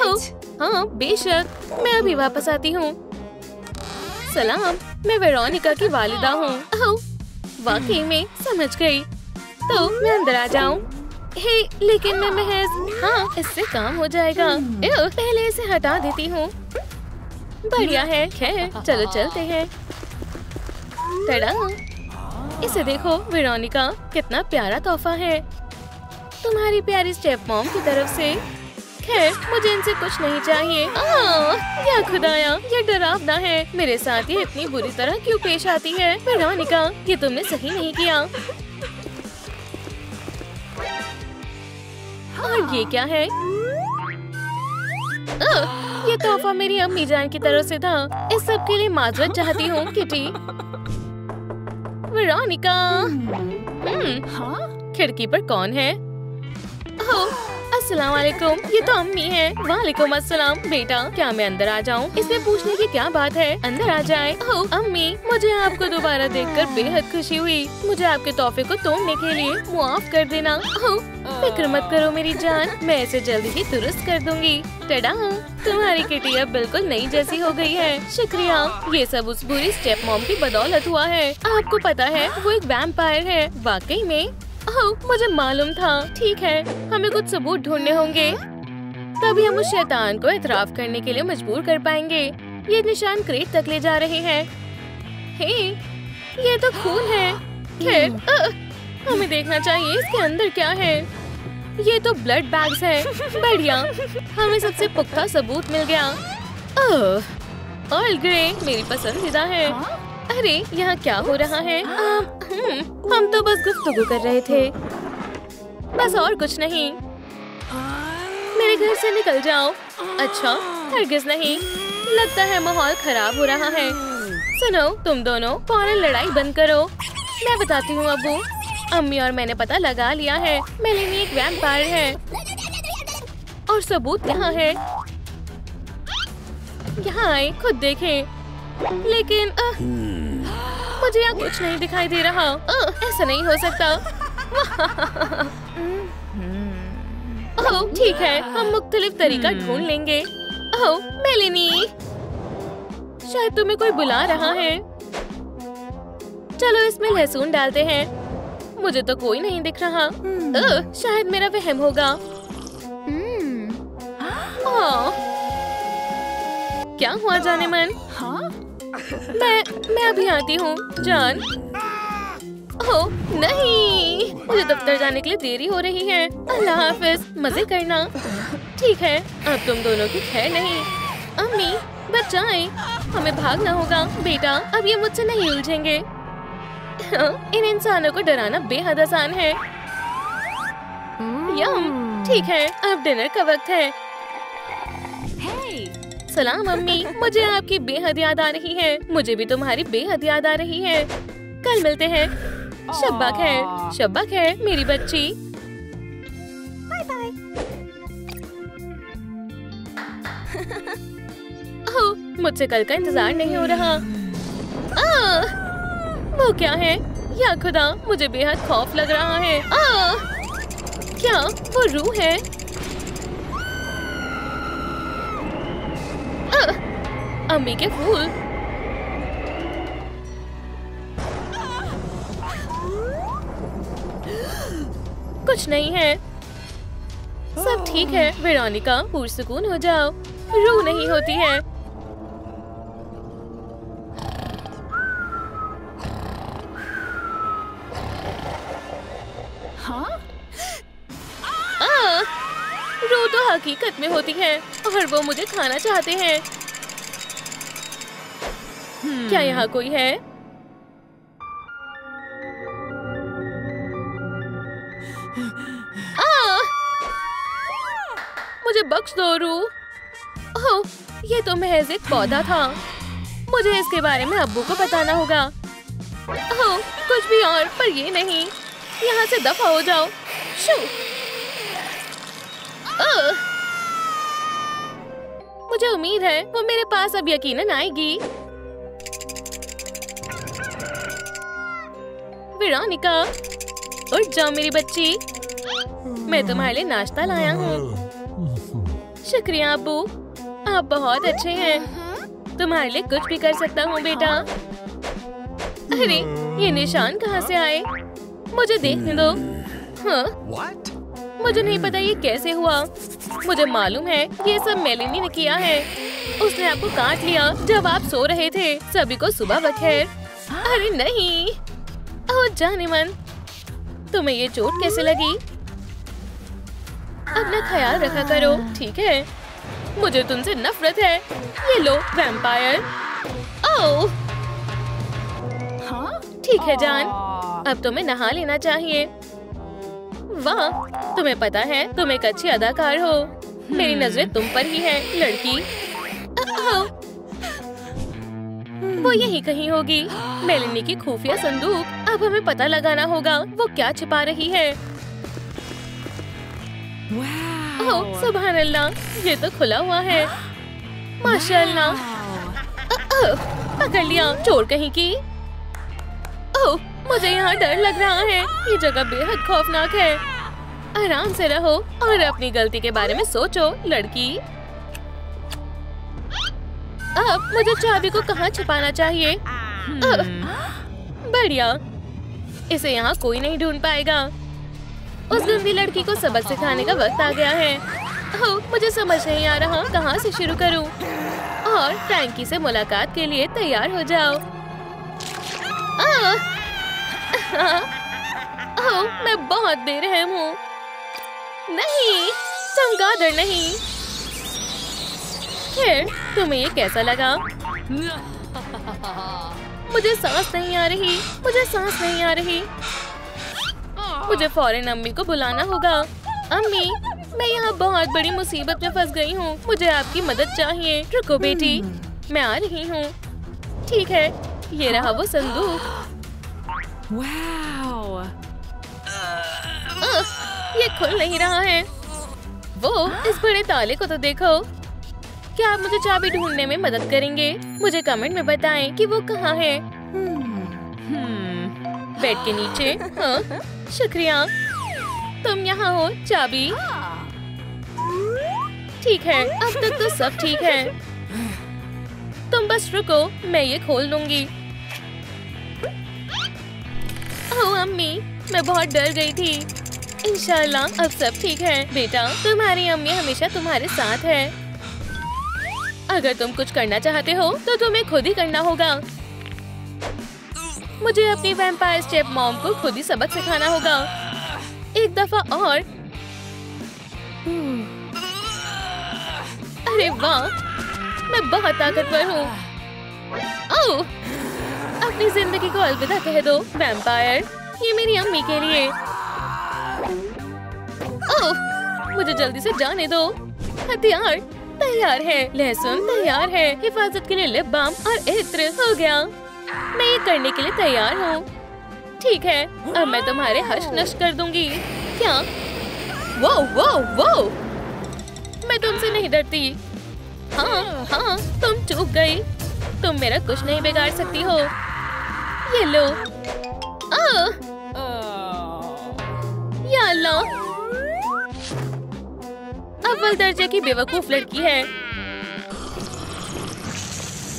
ओह, हाँ बेशक, मैं अभी वापस आती हूँ। सलाम, मैं वेरोनिका की वालिदा हूँ। ओह, वाकई में समझ गई। तो मैं अंदर आ जाऊँ? हे, लेकिन मैं महज, हाँ इससे काम हो जाएगा। पहले इसे हटा देती हूँ। बढ़िया है। खैर, चलो चलते हैं। टड़ा, इसे देखो वेरोनिका, कितना प्यारा तोहफा है तुम्हारी प्यारी स्टेप मॉम की तरफ से। खैर, मुझे इनसे कुछ नहीं चाहिए। या खुदाया, ये डरावना है। मेरे साथ ये इतनी बुरी तरह क्यों पेश आती है? वेरोनिका, ये तुमने सही नहीं किया। और ये क्या है? ये तोहफा मेरी अम्मी जान की तरफ से था। इस सब के लिए माजरत चाहती हूँ किटी। वेरोनिका, खिड़की पर कौन है? अस्सलाम वालेकुम, ये तो अम्मी है। वालेकुम अस्सलाम। बेटा, क्या मैं अंदर आ जाऊँ? इसमें पूछने की क्या बात है? अंदर आ जाए। ओह अम्मी, मुझे आपको दोबारा देखकर बेहद खुशी हुई। मुझे आपके तोहफे को तोड़ने के लिए मुआफ कर देना। फिक्र मत करो मेरी जान, मैं इसे जल्दी ही दुरुस्त कर दूंगी। टडा, तुम्हारी किटी अब बिल्कुल नई जैसी हो गई है। शुक्रिया, ये सब उस बुरी स्टेप मॉम की बदौलत हुआ है। आपको पता है वो एक वैम्पायर है। वाकई में? ओह, मुझे मालूम था। ठीक है, हमें कुछ सबूत ढूंढने होंगे, तभी हम उस शैतान को इतराफ करने के लिए मजबूर कर पाएंगे। ये निशान क्रेट तक ले जा रहे हैं। हे, ये तो खून है। खैर, हमें देखना चाहिए इसके अंदर क्या है। ये तो ब्लड बैग्स है। बढ़िया, हमें सबसे पुख्ता सबूत मिल गया। ऑल ग्रे मेरी पसंदीदा है। अरे, यहाँ क्या हो रहा है? हम तो बस गुफ्तगू कर रहे थे, बस और कुछ नहीं। मेरे घर से निकल जाओ। अच्छा, हरगिज नहीं। लगता है माहौल खराब हो रहा है। सुनो, तुम दोनों फौरन लड़ाई बंद करो। मैं बताती हूँ अब्बू, अम्मी और मैंने पता लगा लिया है। मेलेनी एक वैम्पायर है और सबूत यहाँ है। यहाँ आए, खुद देखें। लेकिन मुझे यहाँ कुछ नहीं दिखाई दे रहा। ऐसा नहीं हो सकता। ओह, ठीक है, हम मुख्तलिफ तरीका ढूंढ लेंगे। ओह, मेलेनी, शायद तुम्हें कोई बुला रहा है। चलो इसमें लहसुन डालते हैं। मुझे तो कोई नहीं दिख रहा। शायद मेरा वहम होगा। क्या हुआ जाने मन? मैं अभी आती हूँ जान। ओह नहीं, मुझे दफ्तर जाने के लिए देरी हो रही है। अल्लाह हाफिज, मजे करना। ठीक है, अब तुम दोनों की खैर नहीं। अम्मी, बचाएं, हमें भागना होगा। बेटा, अब ये मुझसे नहीं उलझेंगे। इन इंसानों को डराना बेहद आसान है। यम, ठीक है, अब डिनर का वक्त है। सलाम अम्मी, मुझे आपकी बेहद याद आ रही है। मुझे भी तुम्हारी बेहद याद आ रही है। कल मिलते हैं। शब्बा खैर। शब्बा खैर मेरी बच्ची। Bye bye. मुझसे कल का इंतजार नहीं हो रहा। वो क्या है? या खुदा, मुझे बेहद खौफ लग रहा है। क्या वो रूह है? अम्मी के फूल। कुछ नहीं है, सब ठीक है। वेरोनिका, पुरसुकून हो जाओ, रूह नहीं होती है। रूह तो हकीकत में होती है और वो मुझे खाना चाहते हैं। क्या यहाँ कोई है? मुझे बख्श दो रूह। ओह, ये तो महज एक पौधा था। मुझे इसके बारे में अब्बू को बताना होगा। ओह, कुछ भी और, पर ये नहीं। यहाँ से दफा हो जाओ। शू। मुझे उम्मीद है वो मेरे पास अब यकीनन आएगी। वेरोनिका, उठ जाओ मेरी बच्ची, मैं तुम्हारे लिए नाश्ता लाया हूँ। शुक्रिया अब्बू, आप बहुत अच्छे हैं। तुम्हारे लिए कुछ भी कर सकता हूँ बेटा। अरे, ये निशान कहाँ से आए? मुझे देखने दो। हाँ? मुझे नहीं पता ये कैसे हुआ। मुझे मालूम है ये सब मेलिनी ने किया है। उसने आपको काट लिया जब आप सो रहे थे। सभी को सुबह बखैर। अरे नहीं, ओह जाने मन, तुम्हें ये चोट कैसे लगी? अपना ख्याल रखा करो, ठीक है? मुझे तुमसे नफरत है। ये लो वैम्पायर। ओह, ठीक है जान, अब तुम्हें नहा लेना चाहिए। वाह, तुम्हें पता है तुम एक अच्छी अदाकार हो। मेरी नजरें तुम पर ही है लड़की। वो यहीं कहीं होगी, मेलिनी की खुफिया संदूक। अब हमें पता लगाना होगा वो क्या छिपा रही है। ओह सुभान अल्लाह, ये तो खुला हुआ है। माशाअल्लाह। पकड़ लिया, चोर कहीं की। ओह, मुझे यहाँ डर लग रहा है। ये जगह बेहद खौफनाक है। आराम से रहो और अपनी गलती के बारे में सोचो लड़की। अब मुझे चाबी को कहाँ छिपाना चाहिए? बढ़िया, इसे यहाँ कोई नहीं ढूंढ पाएगा। उस गंदी लड़की को सबक सिखाने का वक्त आ गया है। ओह, मुझे समझ नहीं आ रहा कहाँ से शुरू करूँ। और फ्रैंकी से मुलाकात के लिए तैयार हो जाओ। ओह, मैं बहुत बेरहम हूँ। नहीं, चमगादड़ नहीं। खैर, तुम्हें ये कैसा लगा? मुझे सांस नहीं आ रही। मुझे सांस नहीं आ रही। मुझे फौरन अम्मी को बुलाना होगा। अम्मी, मैं यहाँ बहुत बड़ी मुसीबत में फंस गई हूँ। मुझे आपकी मदद चाहिए। रुको बेटी, मैं आ रही हूँ। ठीक है, ये रहा वो संदूक। ये खुल नहीं रहा है। वो इस बड़े ताले को तो देखो। क्या आप मुझे चाबी ढूंढने में मदद करेंगे? मुझे कमेंट में बताएं कि वो कहाँ है। बेड के नीचे। हाँ, शुक्रिया, तुम यहाँ हो। चाबी ठीक है, अब तक तो सब ठीक है। तुम बस रुको, मैं ये खोल दूंगी। ओह अम्मी, मैं बहुत डर गई थी। इंशाल्लाह अब सब ठीक है। बेटा, तुम्हारी अम्मी हमेशा तुम्हारे साथ है। अगर तुम कुछ करना चाहते हो तो तुम्हें खुद ही करना होगा। मुझे अपनी वैम्पायर स्टेप मॉम को खुद ही सबक सिखाना होगा। एक दफा और। अरे वाह, मैं बहुत ताकतवर हूँ। ओह, अपनी जिंदगी को अलविदा कह दो वैम्पायर। ये मेरी अम्मी के लिए। ओह, मुझे जल्दी से जाने दो। हथियार तैयार है, लहसुन तैयार है, हिफाजत के लिए लिप बाम और इत्र हो गया। मैं ये करने के लिए तैयार हूँ। ठीक है, अब मैं तुम्हारे हश नश कर दूंगी। क्या? वो वो वो, मैं तुमसे नहीं डरती। हाँ हाँ, तुम चूक गई। तुम मेरा कुछ नहीं बिगाड़ सकती हो। ये लो। या अल्लाह, अव्वल दर्जे की बेवकूफ लड़की है।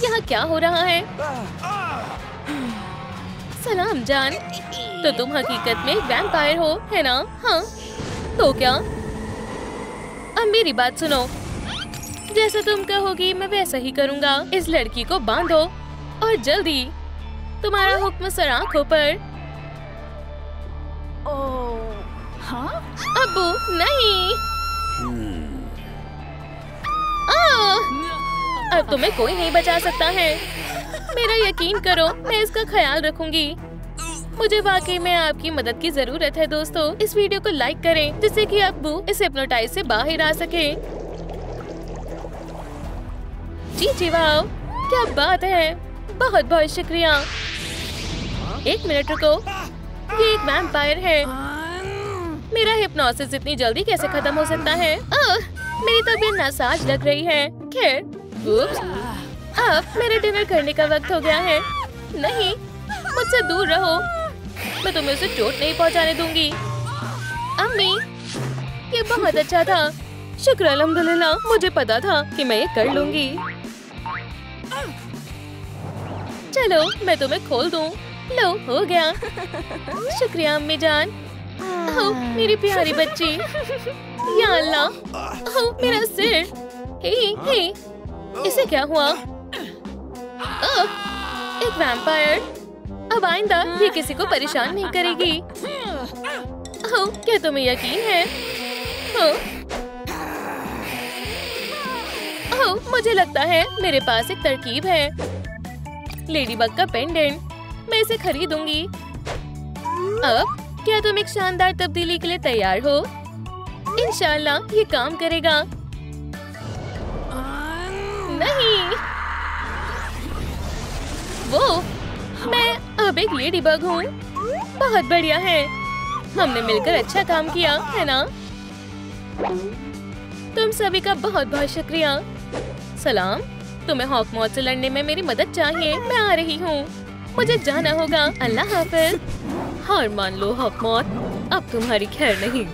यहाँ क्या हो रहा है? सलाम जान, तो तुम हकीकत में एक वैम्पायर हो, है ना? हाँ, तो क्या? अब मेरी बात सुनो, जैसा तुम कहोगी मैं वैसा ही करूँगा। इस लड़की को बांधो और जल्दी। तुम्हारा हुक्म सर आंखों पर। हाँ? अब्बू नहीं। अब तुम्हें कोई नहीं बचा सकता है। मेरा यकीन करो, मैं इसका ख्याल रखूंगी। मुझे वाकई में आपकी मदद की जरूरत है दोस्तों। इस वीडियो को लाइक करें जिससे कि अब्बू इस हिप्नोटाइज से बाहर आ सके। जी वाह, क्या बात है, बहुत बहुत शुक्रिया। एक मिनट रुको, ये एक वैम्पायर है। मेरा हिप्नोसिस इतनी जल्दी कैसे खत्म हो सकता है? मेरी तबीयत नासाज लग रही है। खैर, उप्स, अब मेरे डिनर करने का वक्त हो गया है। नहीं, मुझसे दूर रहो, मैं तुम्हें उसे चोट नहीं पहुंचाने दूंगी। अम्मी, ये बहुत अच्छा था। शुक्र अल्हम्दुलिल्लाह, मुझे पता था कि मैं ये कर लूंगी। चलो मैं तुम्हें खोल दूं। लो, हो गया। शुक्रिया अम्मी जान। ओह, मेरी प्यारी बच्ची। या अल्लाह, ओह, मेरा सिर। हे, इसे क्या हुआ? ओह, एक वैम्पायर। अब आइंदा ये किसी को परेशान नहीं करेगी। ओह, क्या तुम्हें यकीन है? ओह, मुझे लगता है मेरे पास एक तरकीब है। लेडीबग का पेंडेंट, मैं इसे खरीदूंगी। अब क्या तुम एक शानदार तब्दीली के लिए तैयार हो? इंशाल्लाह ये काम करेगा। नहीं, वो मैं अब एक लेडीबग हूँ। बहुत बढ़िया है, हमने मिलकर अच्छा काम किया, है ना? तुम सभी का बहुत बहुत शुक्रिया। सलाम, तुम्हें हॉकमॉथ से लड़ने में मेरी मदद चाहिए। मैं आ रही हूँ, मुझे जाना होगा। अल्लाह हाफिज। हार मान लो हॉकमॉथ, अब तुम्हारी खैर नहीं।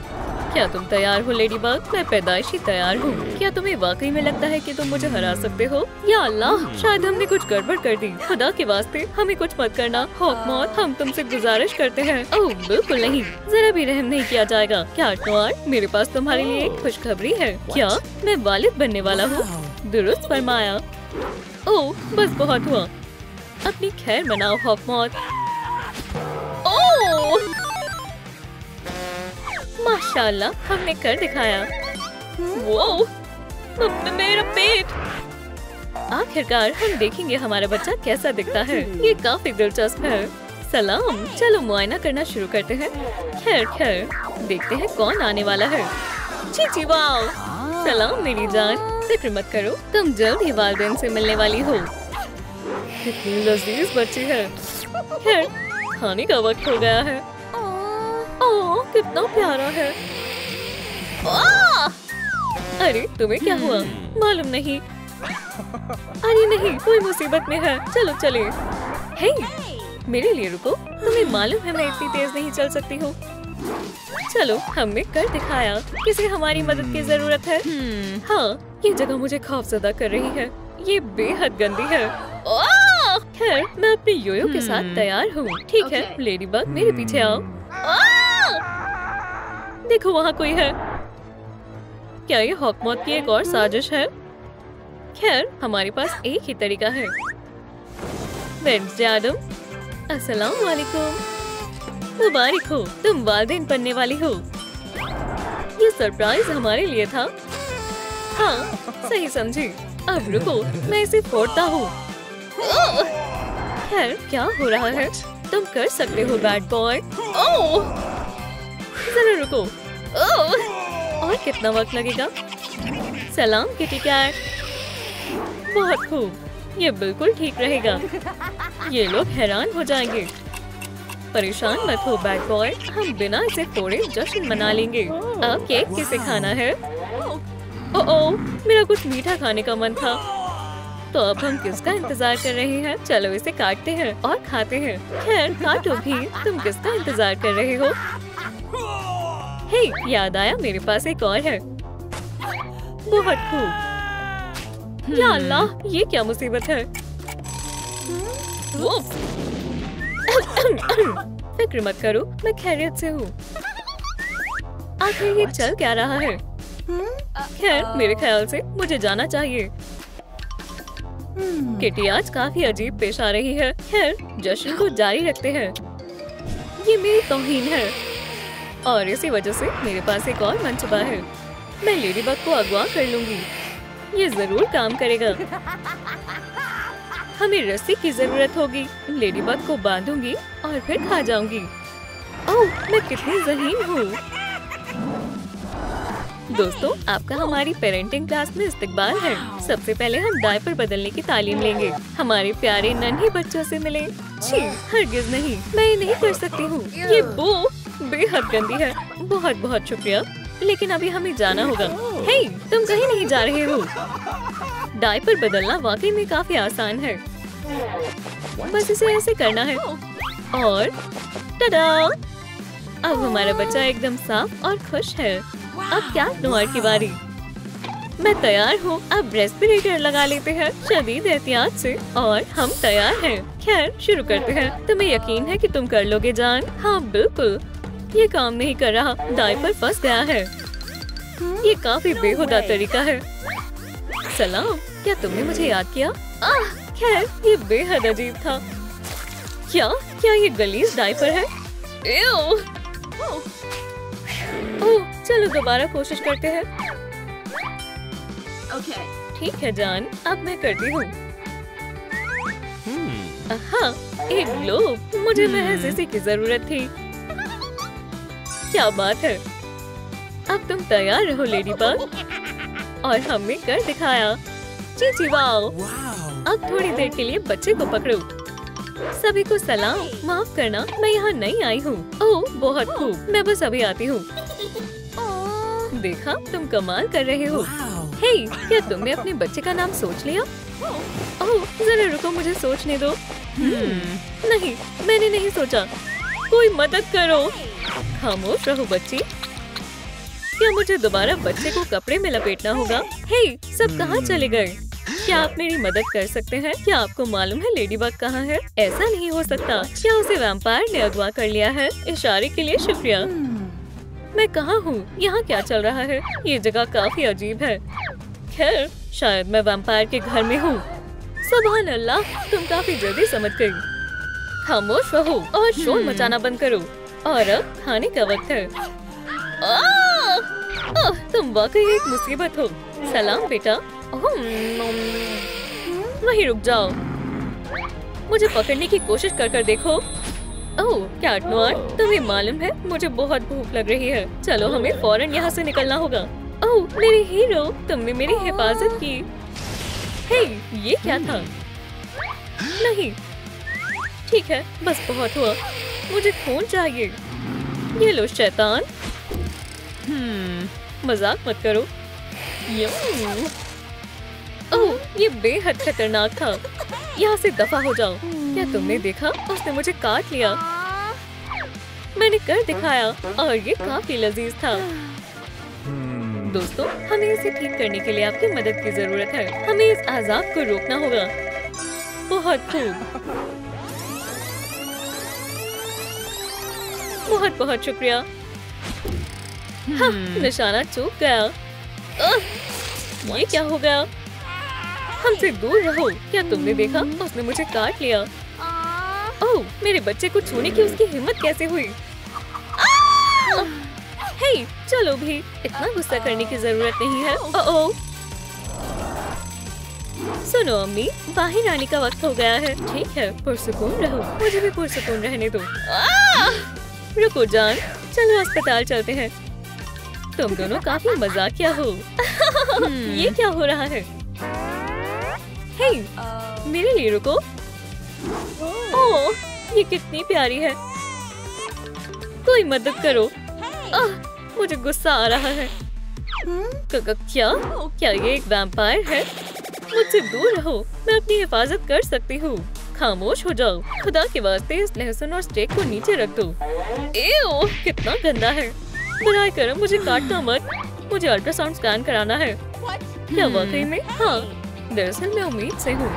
क्या तुम तैयार हो लेडीबग? मैं पैदाइशी तैयार हूँ। क्या तुम्हें वाकई में लगता है कि तुम मुझे हरा सकते हो? या अल्लाह, शायद हमने कुछ गड़बड़ कर दी। खुदा के वास्ते हमें कुछ मत करना हॉकमॉथ, हम तुमसे गुजारिश करते हैं। ओह बिल्कुल नहीं, जरा भी रहम नहीं किया जाएगा। क्या नोआर, मेरे पास तुम्हारे लिए एक खुशखबरी है। क्या मैं वालिद बनने वाला हूँ? दुरुस्त फरमाया। ओह बस बहुत हुआ, अपनी खैर मनाओ हॉकमॉथ। ओह माशाल्लाह, हमने कर दिखाया। वो मेरा पेट। आखिरकार हम देखेंगे हमारा बच्चा कैसा दिखता है। ये काफी दिलचस्प है। सलाम, चलो मुआयना करना शुरू करते हैं। खैर देखते हैं कौन आने वाला है। जी वाह, सलाम मेरी जान, फिक्र मत करो, तुम जल्द ही वालिदैन से मिलने वाली हो। कितनी लजीज बच्ची है। खैर, खाने का वक्त हो गया है। ओह कितना प्यारा है। अरे तुम्हें क्या हुआ? मालूम नहीं। अरे नहीं, कोई मुसीबत में है। चलो चले। हे, मेरे लिए रुको, तुम्हें मालूम है मैं इतनी तेज नहीं चल सकती हूँ। चलो हमने कर दिखाया। किसे हमारी मदद की जरूरत है? हाँ, ये जगह मुझे खौफजदा कर रही है। ये बेहद गंदी है। खैर, मैं अपने योयो के साथ तैयार हूँ। ठीक है लेडीबग, मेरे पीछे आओ। देखो वहाँ कोई है। क्या ये हॉकमॉथ की एक और साजिश है? खैर, हमारे पास एक ही तरीका है। वेडनेसडे आदम, अस्सलाम वालेकुम। मुबारक हो, तुम वालिदैन बनने वाली हो। ये सरप्राइज हमारे लिए था। हाँ सही समझी। अब रुको, मैं इसे फोड़ता हूँ। खैर, क्या हो रहा है? तुम कर सकते हो बैड बॉय। जरा रुको। और कितना वक्त लगेगा? सलाम किटी कैट। बहुत खूब, ये बिल्कुल ठीक रहेगा। ये लोग हैरान हो जाएंगे। परेशान मत हो बैड बॉय, हम बिना इसे फोड़े जश्न मना लेंगे। अब केक किसे खाना है? ओह, मेरा कुछ मीठा खाने का मन था। तो अब हम किसका इंतजार कर रहे हैं? चलो इसे काटते हैं और खाते हैं। खैर काटो भी, तुम किसका इंतजार कर रहे हो? हे, याद आया मेरे पास एक और है। बहुत खूब। या अल्लाह, ये क्या मुसीबत है? फिक्र मत करो, मैं खैरियत से हूँ। आखिर ये चल क्या रहा है? खैर मेरे ख्याल से मुझे जाना चाहिए। किटी आज काफी अजीब पेश आ रही है। खैर जश्न को जारी रखते हैं। ये मेरी तौहीन है और इसी वजह से मेरे पास एक और मंसूबा है। मैं लेडीबग को अगवा कर लूंगी। ये जरूर काम करेगा। हमें रस्सी की जरूरत होगी। लेडीबग को बांधूंगी और फिर खा जाऊंगी। ओह, मैं कितनी ज़हीन हूँ। दोस्तों, आपका हमारी पेरेंटिंग क्लास में इस्तकबाल है। सबसे पहले हम डायपर बदलने की तालीम लेंगे। हमारे प्यारे नन्हे बच्चों से मिले। छी, हरगिज नहीं, मैं ये नहीं कर सकती हूँ। ये बो बेहद गंदी है। बहुत बहुत शुक्रिया, लेकिन अभी हमें जाना होगा। हे, तुम कहीं नहीं जा रहे हो। डायपर बदलना वाकई में काफी आसान है। बस इसे ऐसे करना है और टडा! अब हमारा बच्चा एकदम साफ और खुश है। अब क्या नोर की बारी। मैं तैयार हूँ। अब रेस्पिरेटर लगा लेते हैं शदीद एहतियात से और हम तैयार हैं। खैर शुरू करते हैं। तुम्हें यकीन है कि तुम कर लोगे जान? हाँ बिल्कुल। ये काम नहीं कर रहा। डायपर फंस गया है। ये काफी बेहुदा तरीका है। सलाम, क्या तुमने मुझे याद किया? खैर ये बेहद अजीब था। क्या ये गलीज डायपर है? ओह, चलो दोबारा कोशिश करते हैं। ठीक है जान, अब मैं करती हूँ। हाँ, एक ग्लोब। मुझे महज इसी की जरूरत थी। क्या बात है। अब तुम तैयार रहो लेडीबग। और हमने कर दिखाया। चीची वाओ। अब थोड़ी देर के लिए बच्चे को पकड़ो। सभी को सलाम। माफ करना, मैं यहाँ नहीं आई हूँ। ओह बहुत खूब, मैं बस अभी आती हूँ। देखा, तुम कमाल कर रहे हो। हे, क्या तुमने अपने बच्चे का नाम सोच लिया? ओह जरा रुको, मुझे सोचने दो। नहीं, मैंने नहीं सोचा। कोई मदद करो। खामोश रहो बच्ची। क्या मुझे दोबारा बच्चे को कपड़े में लपेटना होगा? हे, सब कहाँ चले गए? क्या आप मेरी मदद कर सकते हैं? क्या आपको मालूम है लेडीबग कहाँ है? ऐसा नहीं हो सकता। क्या उसे वैम्पायर ने अगवा कर लिया है? इशारे के लिए शुक्रिया। मैं कहाँ हूँ? यहाँ क्या चल रहा है? ये जगह काफी अजीब है। खैर शायद मैं वैम्पायर के घर में हूँ। सुभान अल्लाह, तुम काफी जल्दी समझ गई। खामोश रहो और शोर मचाना बंद करो। और अब खाने का वक्त है। तुम वाकई एक मुसीबत हो। सलाम बेटा। वहीं रुक जाओ। मुझे पकड़ने की कोशिश कर देखो। ओह कैट नोर, तुम्हें मालूम है मुझे बहुत भूख लग रही है। चलो हमें फौरन यहाँ से निकलना होगा। ओह मेरे हीरो, तुमने मेरी हिफाजत की। हे, ये क्या था? नहीं, ठीक है, बस बहुत हुआ। मुझे खून चाहिए। ये लो शैतान। मजाक मत करो। ओह ये बेहद खतरनाक था। यहाँ से दफा हो जाओ। क्या तुमने देखा? उसने मुझे काट लिया। मैंने कर दिखाया और ये काफी लजीज था। दोस्तों, हमें इसे ठीक करने के लिए आपकी मदद की जरूरत है। हमें इस अजाब को रोकना होगा। बहुत खूब, बहुत बहुत शुक्रिया। हाँ, निशाना चूक गया। ये क्या हो गया? हमसे दूर रहो। क्या तुमने देखा? उसने मुझे काट लिया। ओह, मेरे बच्चे को छूने की उसकी हिम्मत कैसे हुई? हे, चलो भी, इतना गुस्सा करने की जरूरत नहीं है। ओह, सुनो अम्मी, बाहर आने का वक्त हो गया है। ठीक है, पुरसुकून रहो। मुझे भी पुरसुकून रहने दो। रुको जान, चलो अस्पताल चलते हैं। तुम दोनों काफी मजाकिया हो। ये क्या हो रहा है? हे, मेरे लिए रुको। ओह, ये कितनी प्यारी है। कोई मदद करो। मुझे गुस्सा आ रहा है। क्या ये एक वैम्पायर है? मुझसे दूर रहो, मैं अपनी हिफाजत कर सकती हूँ। खामोश हो जाओ, खुदा के वास्ते इस लहसुन और स्टेक को नीचे रख दो। एओ, कितना गंदा है। बुराई करो, मुझे काटना मत। मुझे अल्ट्रासाउंड स्कैन कराना है। क्या वाकई में? हाँ, दरअसल मैं उम्मीद से हूँ।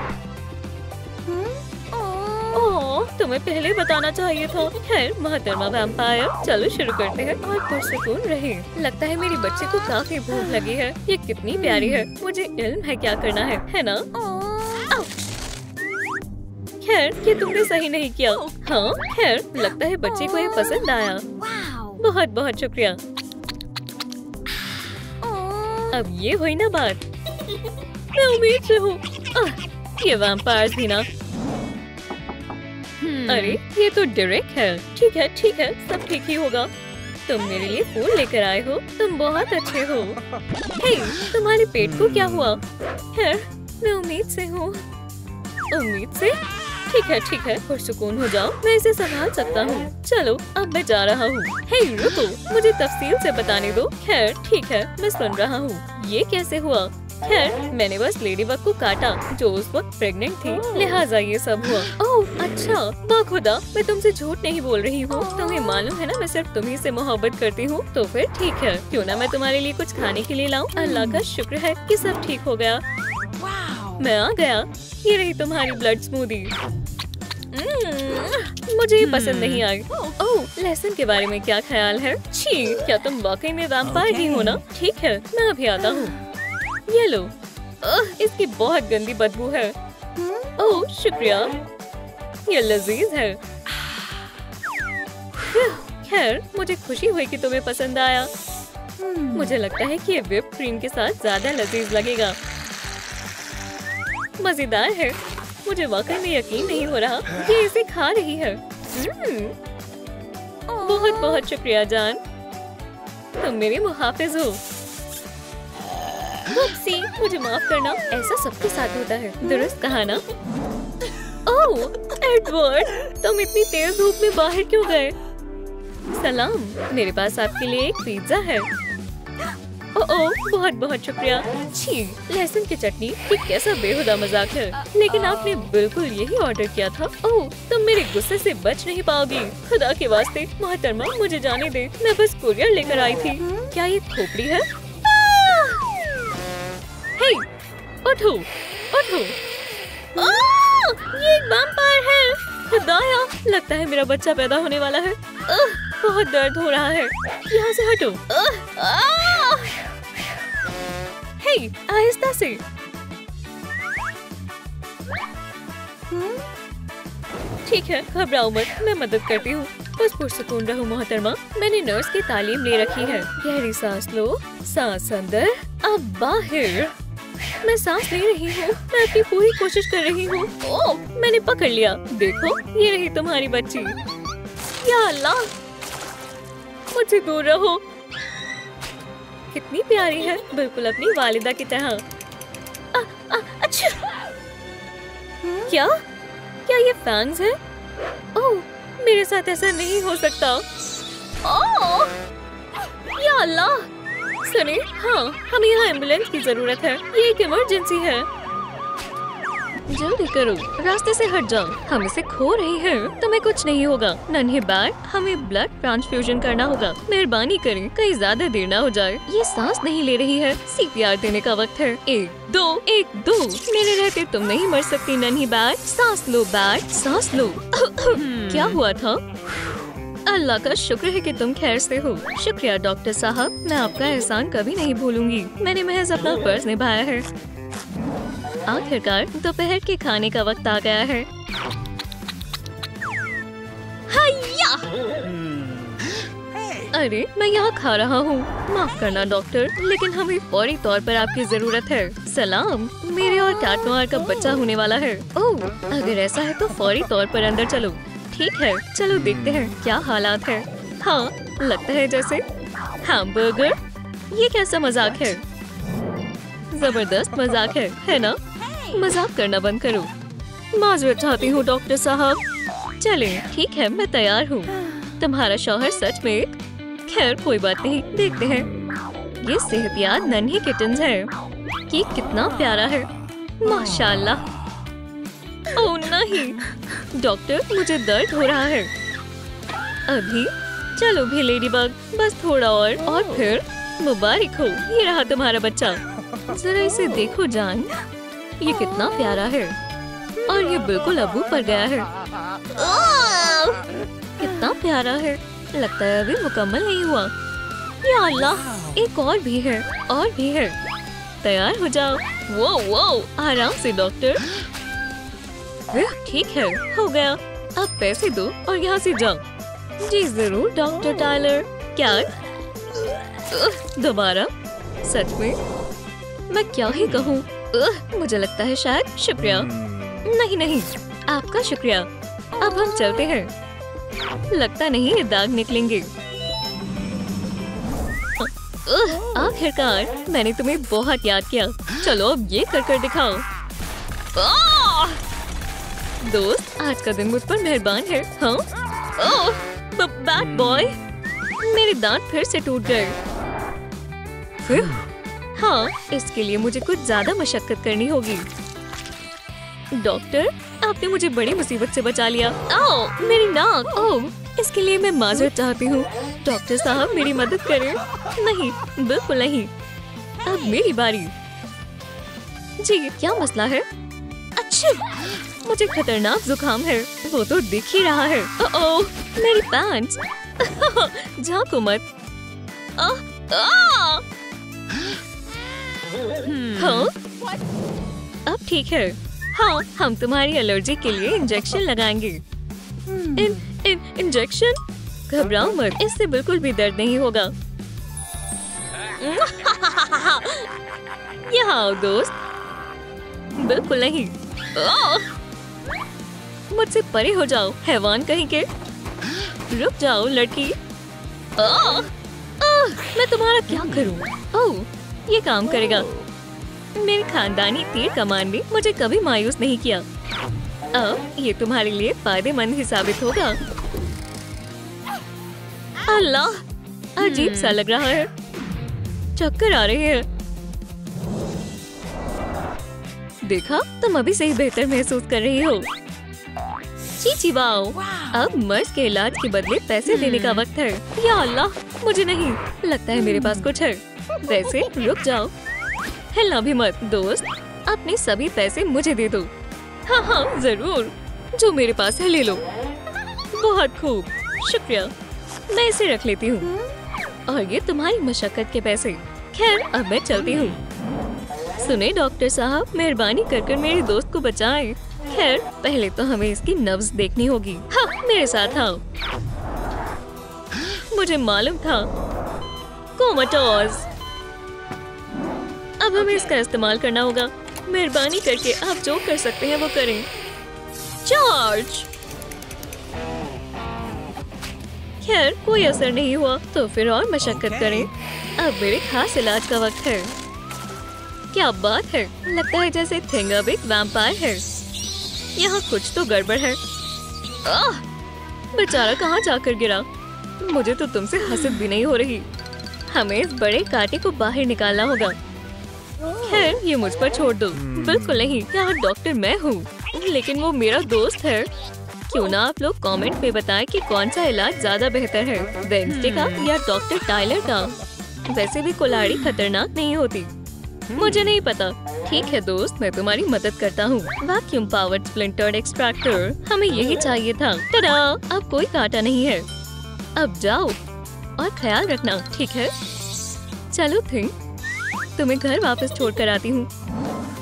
ओह, तुम्हें पहले बताना चाहिए था। खैर मोहतरमा वैम्पायर, चलो शुरू करते हैं और पुरसुकून रहे। लगता है मेरी बच्ची को काफी भूख लगी है। ये कितनी प्यारी है। मुझे इल्म है क्या करना है ना? खैर, ये तुमने सही नहीं किया। हाँ, खैर लगता है बच्चे को ये पसंद आया। बहुत बहुत शुक्रिया। अब ये हुई ना बात। मैं उम्मीद से हूँ। ये वैम्पायर्स भी ना। अरे, ये तो डेरेक है। ठीक है, सब ठीक ही होगा। तुम मेरे लिए फूल लेकर आए हो। तुम बहुत अच्छे हो। हे, तुम्हारे पेट को क्या हुआ? खैर, मैं उम्मीद से हूँ। उम्मीद से? ठीक है, पुरसुकून हो जाओ। मैं इसे संभाल सकता हूँ। चलो, अब मैं जा रहा हूँ। हे, रुको, मुझे तफसील से बताने दो। खैर, ठीक है, मैं सुन रहा हूँ। ये कैसे हुआ? खैर, मैंने बस लेडीबग को काटा जो उस वक्त प्रेग्नेंट थी, लिहाजा ये सब हुआ। ओह अच्छा, बाखुदा, मैं तुमसे झूठ नहीं बोल रही हूँ। तुम्हें मालूम है ना, मैं सिर्फ तुम्ही से मोहब्बत करती हूँ। तो फिर ठीक है, क्यों ना मैं तुम्हारे लिए कुछ खाने के लिए लाऊं। अल्लाह का शुक्र है कि सब ठीक हो गया। मैं आ गया। ये रही तुम्हारी ब्लड स्मूदी। मुझे ये पसंद नहीं आई। ओह, लहसुन के बारे में क्या ख्याल है? छी, क्या तुम वाकई में वैम्पायर ही हो ना? ठीक है, मैं अभी आता हूँ। ये लो। इसकी बहुत गंदी बदबू है। ओह शुक्रिया, ये लजीज है। खैर, मुझे खुशी हुई कि तुम्हें पसंद आया। मुझे लगता है कि ये व्हिप क्रीम के साथ ज्यादा लजीज लगेगा। मजेदार है। मुझे वाकई में यकीन नहीं हो रहा कि इसे खा रही है। बहुत बहुत शुक्रिया जान, तुम मेरे मुहाफिज हो। उप्सी, मुझे माफ करना। ऐसा सबके साथ होता है, दुरुस्त कहा ना? ओह एडवर्ड, तुम इतनी तेज धूप में बाहर क्यों गए? सलाम, मेरे पास आपके लिए एक पिज्जा है। ओह बहुत बहुत शुक्रिया। छी, लहसुन की चटनी, ये कैसा बेहुदा मजाक है। लेकिन आपने बिल्कुल यही ऑर्डर किया था। ओह, तुम मेरे गुस्से से बच नहीं पाओगी। खुदा के वास्ते मोहतरमा, मुझे जाने दे। मैं बस कुरियर लेकर आई थी। क्या ये खोपड़ी है? हे, उठो, उठो। ये एक वैम्पायर है। खुदाया, लगता है मेरा बच्चा पैदा होने वाला है। बहुत दर्द हो रहा है। यहाँ से हटो। हे, आहिस्ता से। ठीक है, घबराओ मत, मैं मदद करती हूँ। बस पुरसुकून रहो मोहतरमा। मैंने नर्स की तालीम ले रखी है। गहरी सांस लो, सांस अंदर, अब बाहर। मैं सांस ले रही हूँ। मैं अपनी पूरी कोशिश कर रही हूँ। ओह, मैंने पकड़ लिया। देखो, ये रही तुम्हारी बच्ची। या अल्लाह, मुझसे दूर रहो। कितनी प्यारी है, बिल्कुल अपनी वालिदा की तरह। अच्छा, क्या ये फैंग्स है? ओह, मेरे साथ ऐसा नहीं हो सकता। ओह, या अल्लाह। सुनिए, हाँ, हमें यहाँ एम्बुलेंस की जरूरत है। ये एक इमरजेंसी है। जल्दी करो, रास्ते से हट जाओ। हम इसे खो रहे हैं। तुम्हें कुछ नहीं होगा नन्हे बैग। हमें ब्लड ट्रांसफ्यूजन करना होगा। मेहरबानी करें, कहीं ज्यादा देर ना हो जाए। ये सांस नहीं ले रही है। सीपीआर देने का वक्त है। 1 2 1 2। मेरे रहते तुम नहीं मर सकती नन्ही बैग। सांस लो बैग, सांस लो। क्या हुआ था? अल्लाह का शुक्र है कि तुम खैर से हो। शुक्रिया डॉक्टर साहब, मैं आपका एहसान कभी नहीं भूलूंगी। मैंने महज अपना फर्ज निभाया है। आखिरकार दोपहर के खाने का वक्त आ गया है। हाया! अरे, मैं यहाँ खा रहा हूँ। माफ करना डॉक्टर, लेकिन हमें फौरी तौर पर आपकी जरूरत है। सलाम, मेरे और कैट नोयर का बच्चा होने वाला है। ओह, अगर ऐसा है तो फौरी तौर पर अंदर चलो। ठीक है, चलो देखते हैं क्या हालात है। हाँ, लगता है जैसे हैमबर्गर। ये कैसा मजाक है? जबरदस्त मजाक है ना? मजाक करना बंद करो। माजरत चाहती हूँ डॉक्टर साहब। चले, ठीक है, मैं तैयार हूँ। तुम्हारा शौहर सच में? खैर कोई बात नहीं, देखते हैं। ये सेहतियाब नन्ही किटन्स है। ये कितना प्यारा है। माशाल्लाह। ओह नहीं डॉक्टर, मुझे दर्द हो रहा है। अभी चलो भी लेडीबग, बस थोड़ा और फिर मुबारक हो, ये रहा तुम्हारा बच्चा। जरा इसे देखो जान, ये कितना प्यारा है और ये बिल्कुल अबू पर गया है। कितना प्यारा है, लगता है अभी मुकम्मल नहीं हुआ। या अल्लाह, एक और भी है और भी है। तैयार हो जाओ। वो आराम से डॉक्टर। ठीक है, हो गया। अब पैसे दो और यहाँ से जाओ। जी जरूर डॉक्टर टायलर। क्या दोबारा? सच में? मैं क्या ही कहूँ। मुझे लगता है शायद। शुक्रिया। नहीं, आपका शुक्रिया। अब हम चलते हैं। लगता नहीं ये दाग निकलेंगे। आखिरकार मैंने तुम्हें बहुत याद किया। चलो अब ये कर दिखाओ। दोस्त, आज का दिन मुझ पर मेहरबान है। हाँ? बैड बॉय, मेरे दांत फिर से टूट गए। हाँ, इसके लिए मुझे कुछ ज्यादा मशक्कत करनी होगी। डॉक्टर, आपने मुझे बड़ी मुसीबत से बचा लिया। ओह, मेरी नाक। ओह, इसके लिए मैं माजरत चाहती हूँ। डॉक्टर साहब, मेरी मदद करें। नहीं, बिल्कुल नहीं। अब मेरी बारी। जी, क्या मसला है? अच्छा, मुझे खतरनाक जुकाम है। वो तो दिख ही रहा है। ओह, मेरी पैंट्स। झांको मत। हाँ? अब ठीक है। हाँ, हम तुम्हारी एलर्जी के लिए इंजेक्शन लगाएंगे। इंजेक्शन? घबराओ मत, इससे बिल्कुल भी दर्द नहीं होगा। यहाँ आओ दोस्त। बिल्कुल नहीं। मुझसे परे हो जाओ, हैवान कहीं के। रुक जाओ लड़की। मैं तुम्हारा क्या करूं? ओह, ये काम करेगा। मेरे खानदानी तीर कमान ने मुझे कभी मायूस नहीं किया। अब ये तुम्हारे लिए फायदेमंद ही साबित होगा। अल्लाह, अजीब सा लग रहा है। चक्कर आ रहे हैं। देखा, तुम अभी से ही बेहतर महसूस कर रही हो। चीची वाओ, अब मर्ज के इलाज के बदले पैसे देने का वक्त है। या अल्लाह, मुझे नहीं लगता है मेरे पास कुछ है। वैसे रुक जाओ, हिलना भी मत। दोस्त, अपने सभी पैसे मुझे दे दो। हाँ, जरूर। जो मेरे पास है ले लो। बहुत खूब, शुक्रिया। मैं इसे रख लेती हूँ। और ये तुम्हारी मशक्कत के पैसे। खैर, अब मैं चलती हूँ। सुने डॉक्टर साहब, मेहरबानी कर मेरे दोस्त को बचाएं। खैर, पहले तो हमें इसकी नब्ज देखनी होगी। हाँ, मेरे साथ आओ। मुझे मालूम था। कोमाटोज। अब हमें इसका इस्तेमाल करना होगा। मेहरबानी करके आप जो कर सकते हैं वो करें। चार्ज। खैर, कोई असर नहीं हुआ तो फिर और मशक्कत करें। अब मेरे खास इलाज का वक्त है। क्या बात है, लगता है जैसे थिंगअप एक वैम्पायर है। यहाँ कुछ तो गड़बड़ है। बेचारा कहाँ जाकर गिरा। मुझे तो तुमसे हसद भी नहीं हो रही। हमें इस बड़े कांटे को बाहर निकालना होगा। खैर, ये मुझ पर छोड़ दो। बिल्कुल नहीं, यहाँ डॉक्टर मैं हूँ, लेकिन वो मेरा दोस्त है। क्यों ना आप लोग कमेंट में बताएं कि कौन सा इलाज ज्यादा बेहतर है, वेडनेसडे का या डॉक्टर टायलर का। वैसे भी कुल्हाड़ी खतरनाक नहीं होती। मुझे नहीं पता। ठीक है दोस्त, मैं तुम्हारी मदद करता हूँ। वैक्यूम पावर्ड स्प्लिंटर्ड एक्सट्रैक्टर, हमें यही चाहिए था। टडा, अब कोई कांटा नहीं है। अब जाओ और ख्याल रखना, ठीक है? चलो थिंग, तुम्हें घर वापस छोड़ कर आती हूँ।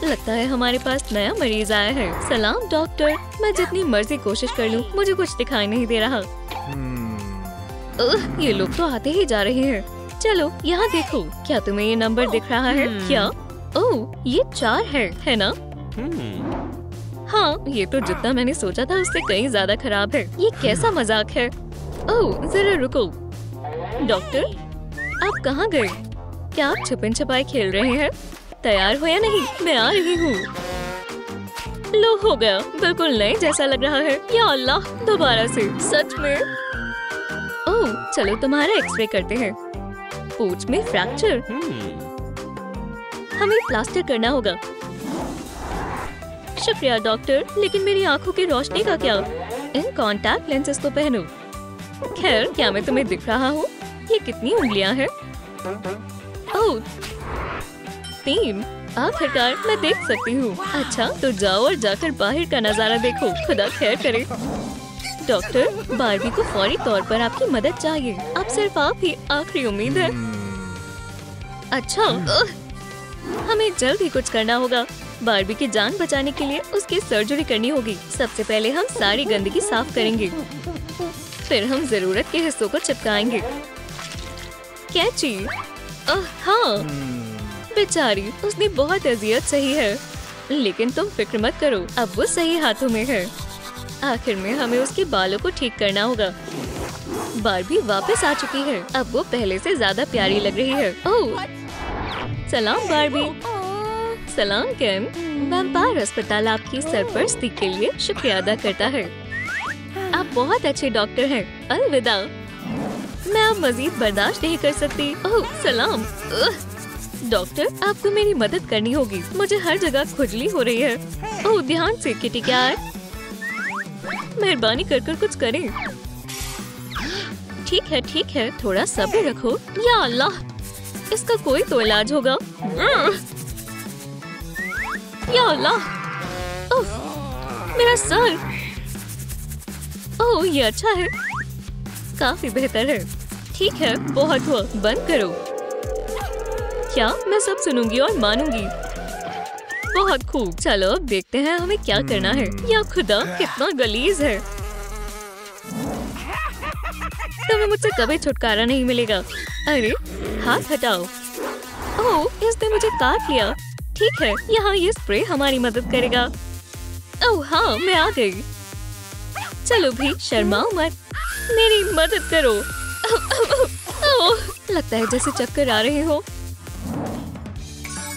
लगता है हमारे पास नया मरीज आया है। सलाम डॉक्टर, मैं जितनी मर्जी कोशिश कर लूँ मुझे कुछ दिखाई नहीं दे रहा। ये लोग तो आते ही जा रहे हैं। चलो यहाँ देखो, क्या तुम्हें ये नंबर दिख रहा है? क्या? ओह, ये 4 है ना? हाँ, ये तो जितना मैंने सोचा था उससे कहीं ज्यादा खराब है। ये कैसा मजाक है? ओह, जरा रुको। डॉक्टर, आप कहाँ गए? क्या आप छुपन छुपाई खेल रहे हैं? तैयार हो या नहीं? मैं आ रही हूँ। लो, हो गया, बिल्कुल नए जैसा लग रहा है। या अल्लाह, दोबारा से। सच में? ओह, चलो तुम्हारा एक्सरे करते हैं। पूंछ में फ्रैक्चर, हमें प्लास्टर करना होगा। शुक्रिया डॉक्टर, लेकिन मेरी आंखों की रोशनी का क्या? इन कॉन्टैक्ट लेंसेज को पहनो। खैर, क्या मैं तुम्हें दिख रहा हूँ? ये कितनी उंगलियां हैं? ओह, 3। आखिरकार मैं देख सकती हूँ। अच्छा, तो जाओ और जाकर बाहर का नजारा देखो। खुदा खैर करे। डॉक्टर, बार्बी को फौरी तौर पर आपकी मदद चाहिए। अब सिर्फ आप ही आखिरी उम्मीद है। अच्छा, हमें जल्द ही कुछ करना होगा। बार्बी की जान बचाने के लिए उसकी सर्जरी करनी होगी। सबसे पहले हम सारी गंदगी साफ करेंगे, फिर हम जरूरत के हिस्सों को चिपकाएंगे। कैची, हाँ, बेचारी, उसने बहुत अजियत सही है, लेकिन तुम फिक्र मत करो, अब वो सही हाथों में है। आखिर में हमें उसके बालों को ठीक करना होगा। बार्बी वापस आ चुकी है। अब वो पहले से ज्यादा प्यारी लग रही है। ओह, सलाम बार्बी। सलाम केन। वैम्पायर अस्पताल आपकी सरपरस्ती के लिए शुक्रिया अदा करता है। आप बहुत अच्छे डॉक्टर हैं। अलविदा। मैं अब मजीद बर्दाश्त नहीं कर सकती। ओह, सलाम। डॉक्टर, आपको मेरी मदद करनी होगी। मुझे हर जगह खुजली हो रही है। ओह, ध्यान से किटी कैट। मेहरबानी कर कुछ करें। ठीक है, थोड़ा सब्र रखो। या अल्लाह, इसका कोई तो इलाज होगा। या अल्लाह, उफ, मेरा सर। ओह, ये अच्छा है, काफी बेहतर है। ठीक है, बहुत हुआ, बंद करो। क्या मैं सब सुनूंगी और मानूंगी? बहुत खूब। चलो अब देखते हैं हमें क्या करना है। या खुदा, कितना गलीज है। तुम्हें मुझसे कभी छुटकारा नहीं मिलेगा। अरे, हाथ हटाओ। ओह, इसने मुझे काट लिया। ठीक है, यहाँ ये स्प्रे हमारी मदद करेगा। ओह हाँ, मैं आ गई। चलो भी, शर्माओ मत, मेरी मदद करो। ओह, लगता है जैसे चक्कर आ रहे हो।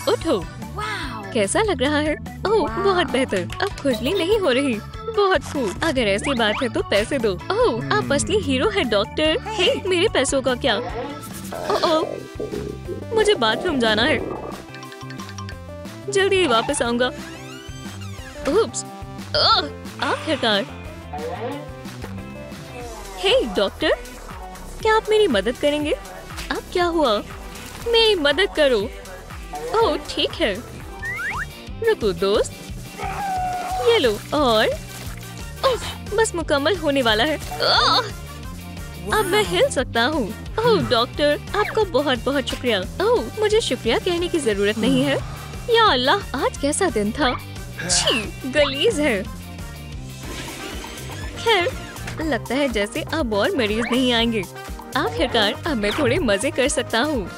उठो। कैसा लग रहा है? ओह, बहुत बेहतर। अब खुजली नहीं हो रही। बहुत खूब। अगर ऐसी बात है तो पैसे दो। ओह, आप असली हीरो हैं डॉक्टर। हे, मेरे पैसों का क्या? ओह, मुझे बाथरूम जाना है। जल्दी ही वापस आऊंगा। उप्स, आखिरकार। हे डॉक्टर, क्या आप मेरी मदद करेंगे? अब क्या हुआ? मेरी मदद करो। ओह, ठीक है। रुको दोस्त, ये लो। और बस मुकम्मल होने वाला है। अब मैं हिल सकता हूँ। ओह डॉक्टर, आपका बहुत बहुत शुक्रिया। ओह, मुझे शुक्रिया कहने की जरूरत नहीं है। या अल्लाह, आज कैसा दिन था। छी, गलीज है। खैर, लगता है जैसे अब और मरीज नहीं आएंगे। आखिरकार अब मैं थोड़े मजे कर सकता हूँ।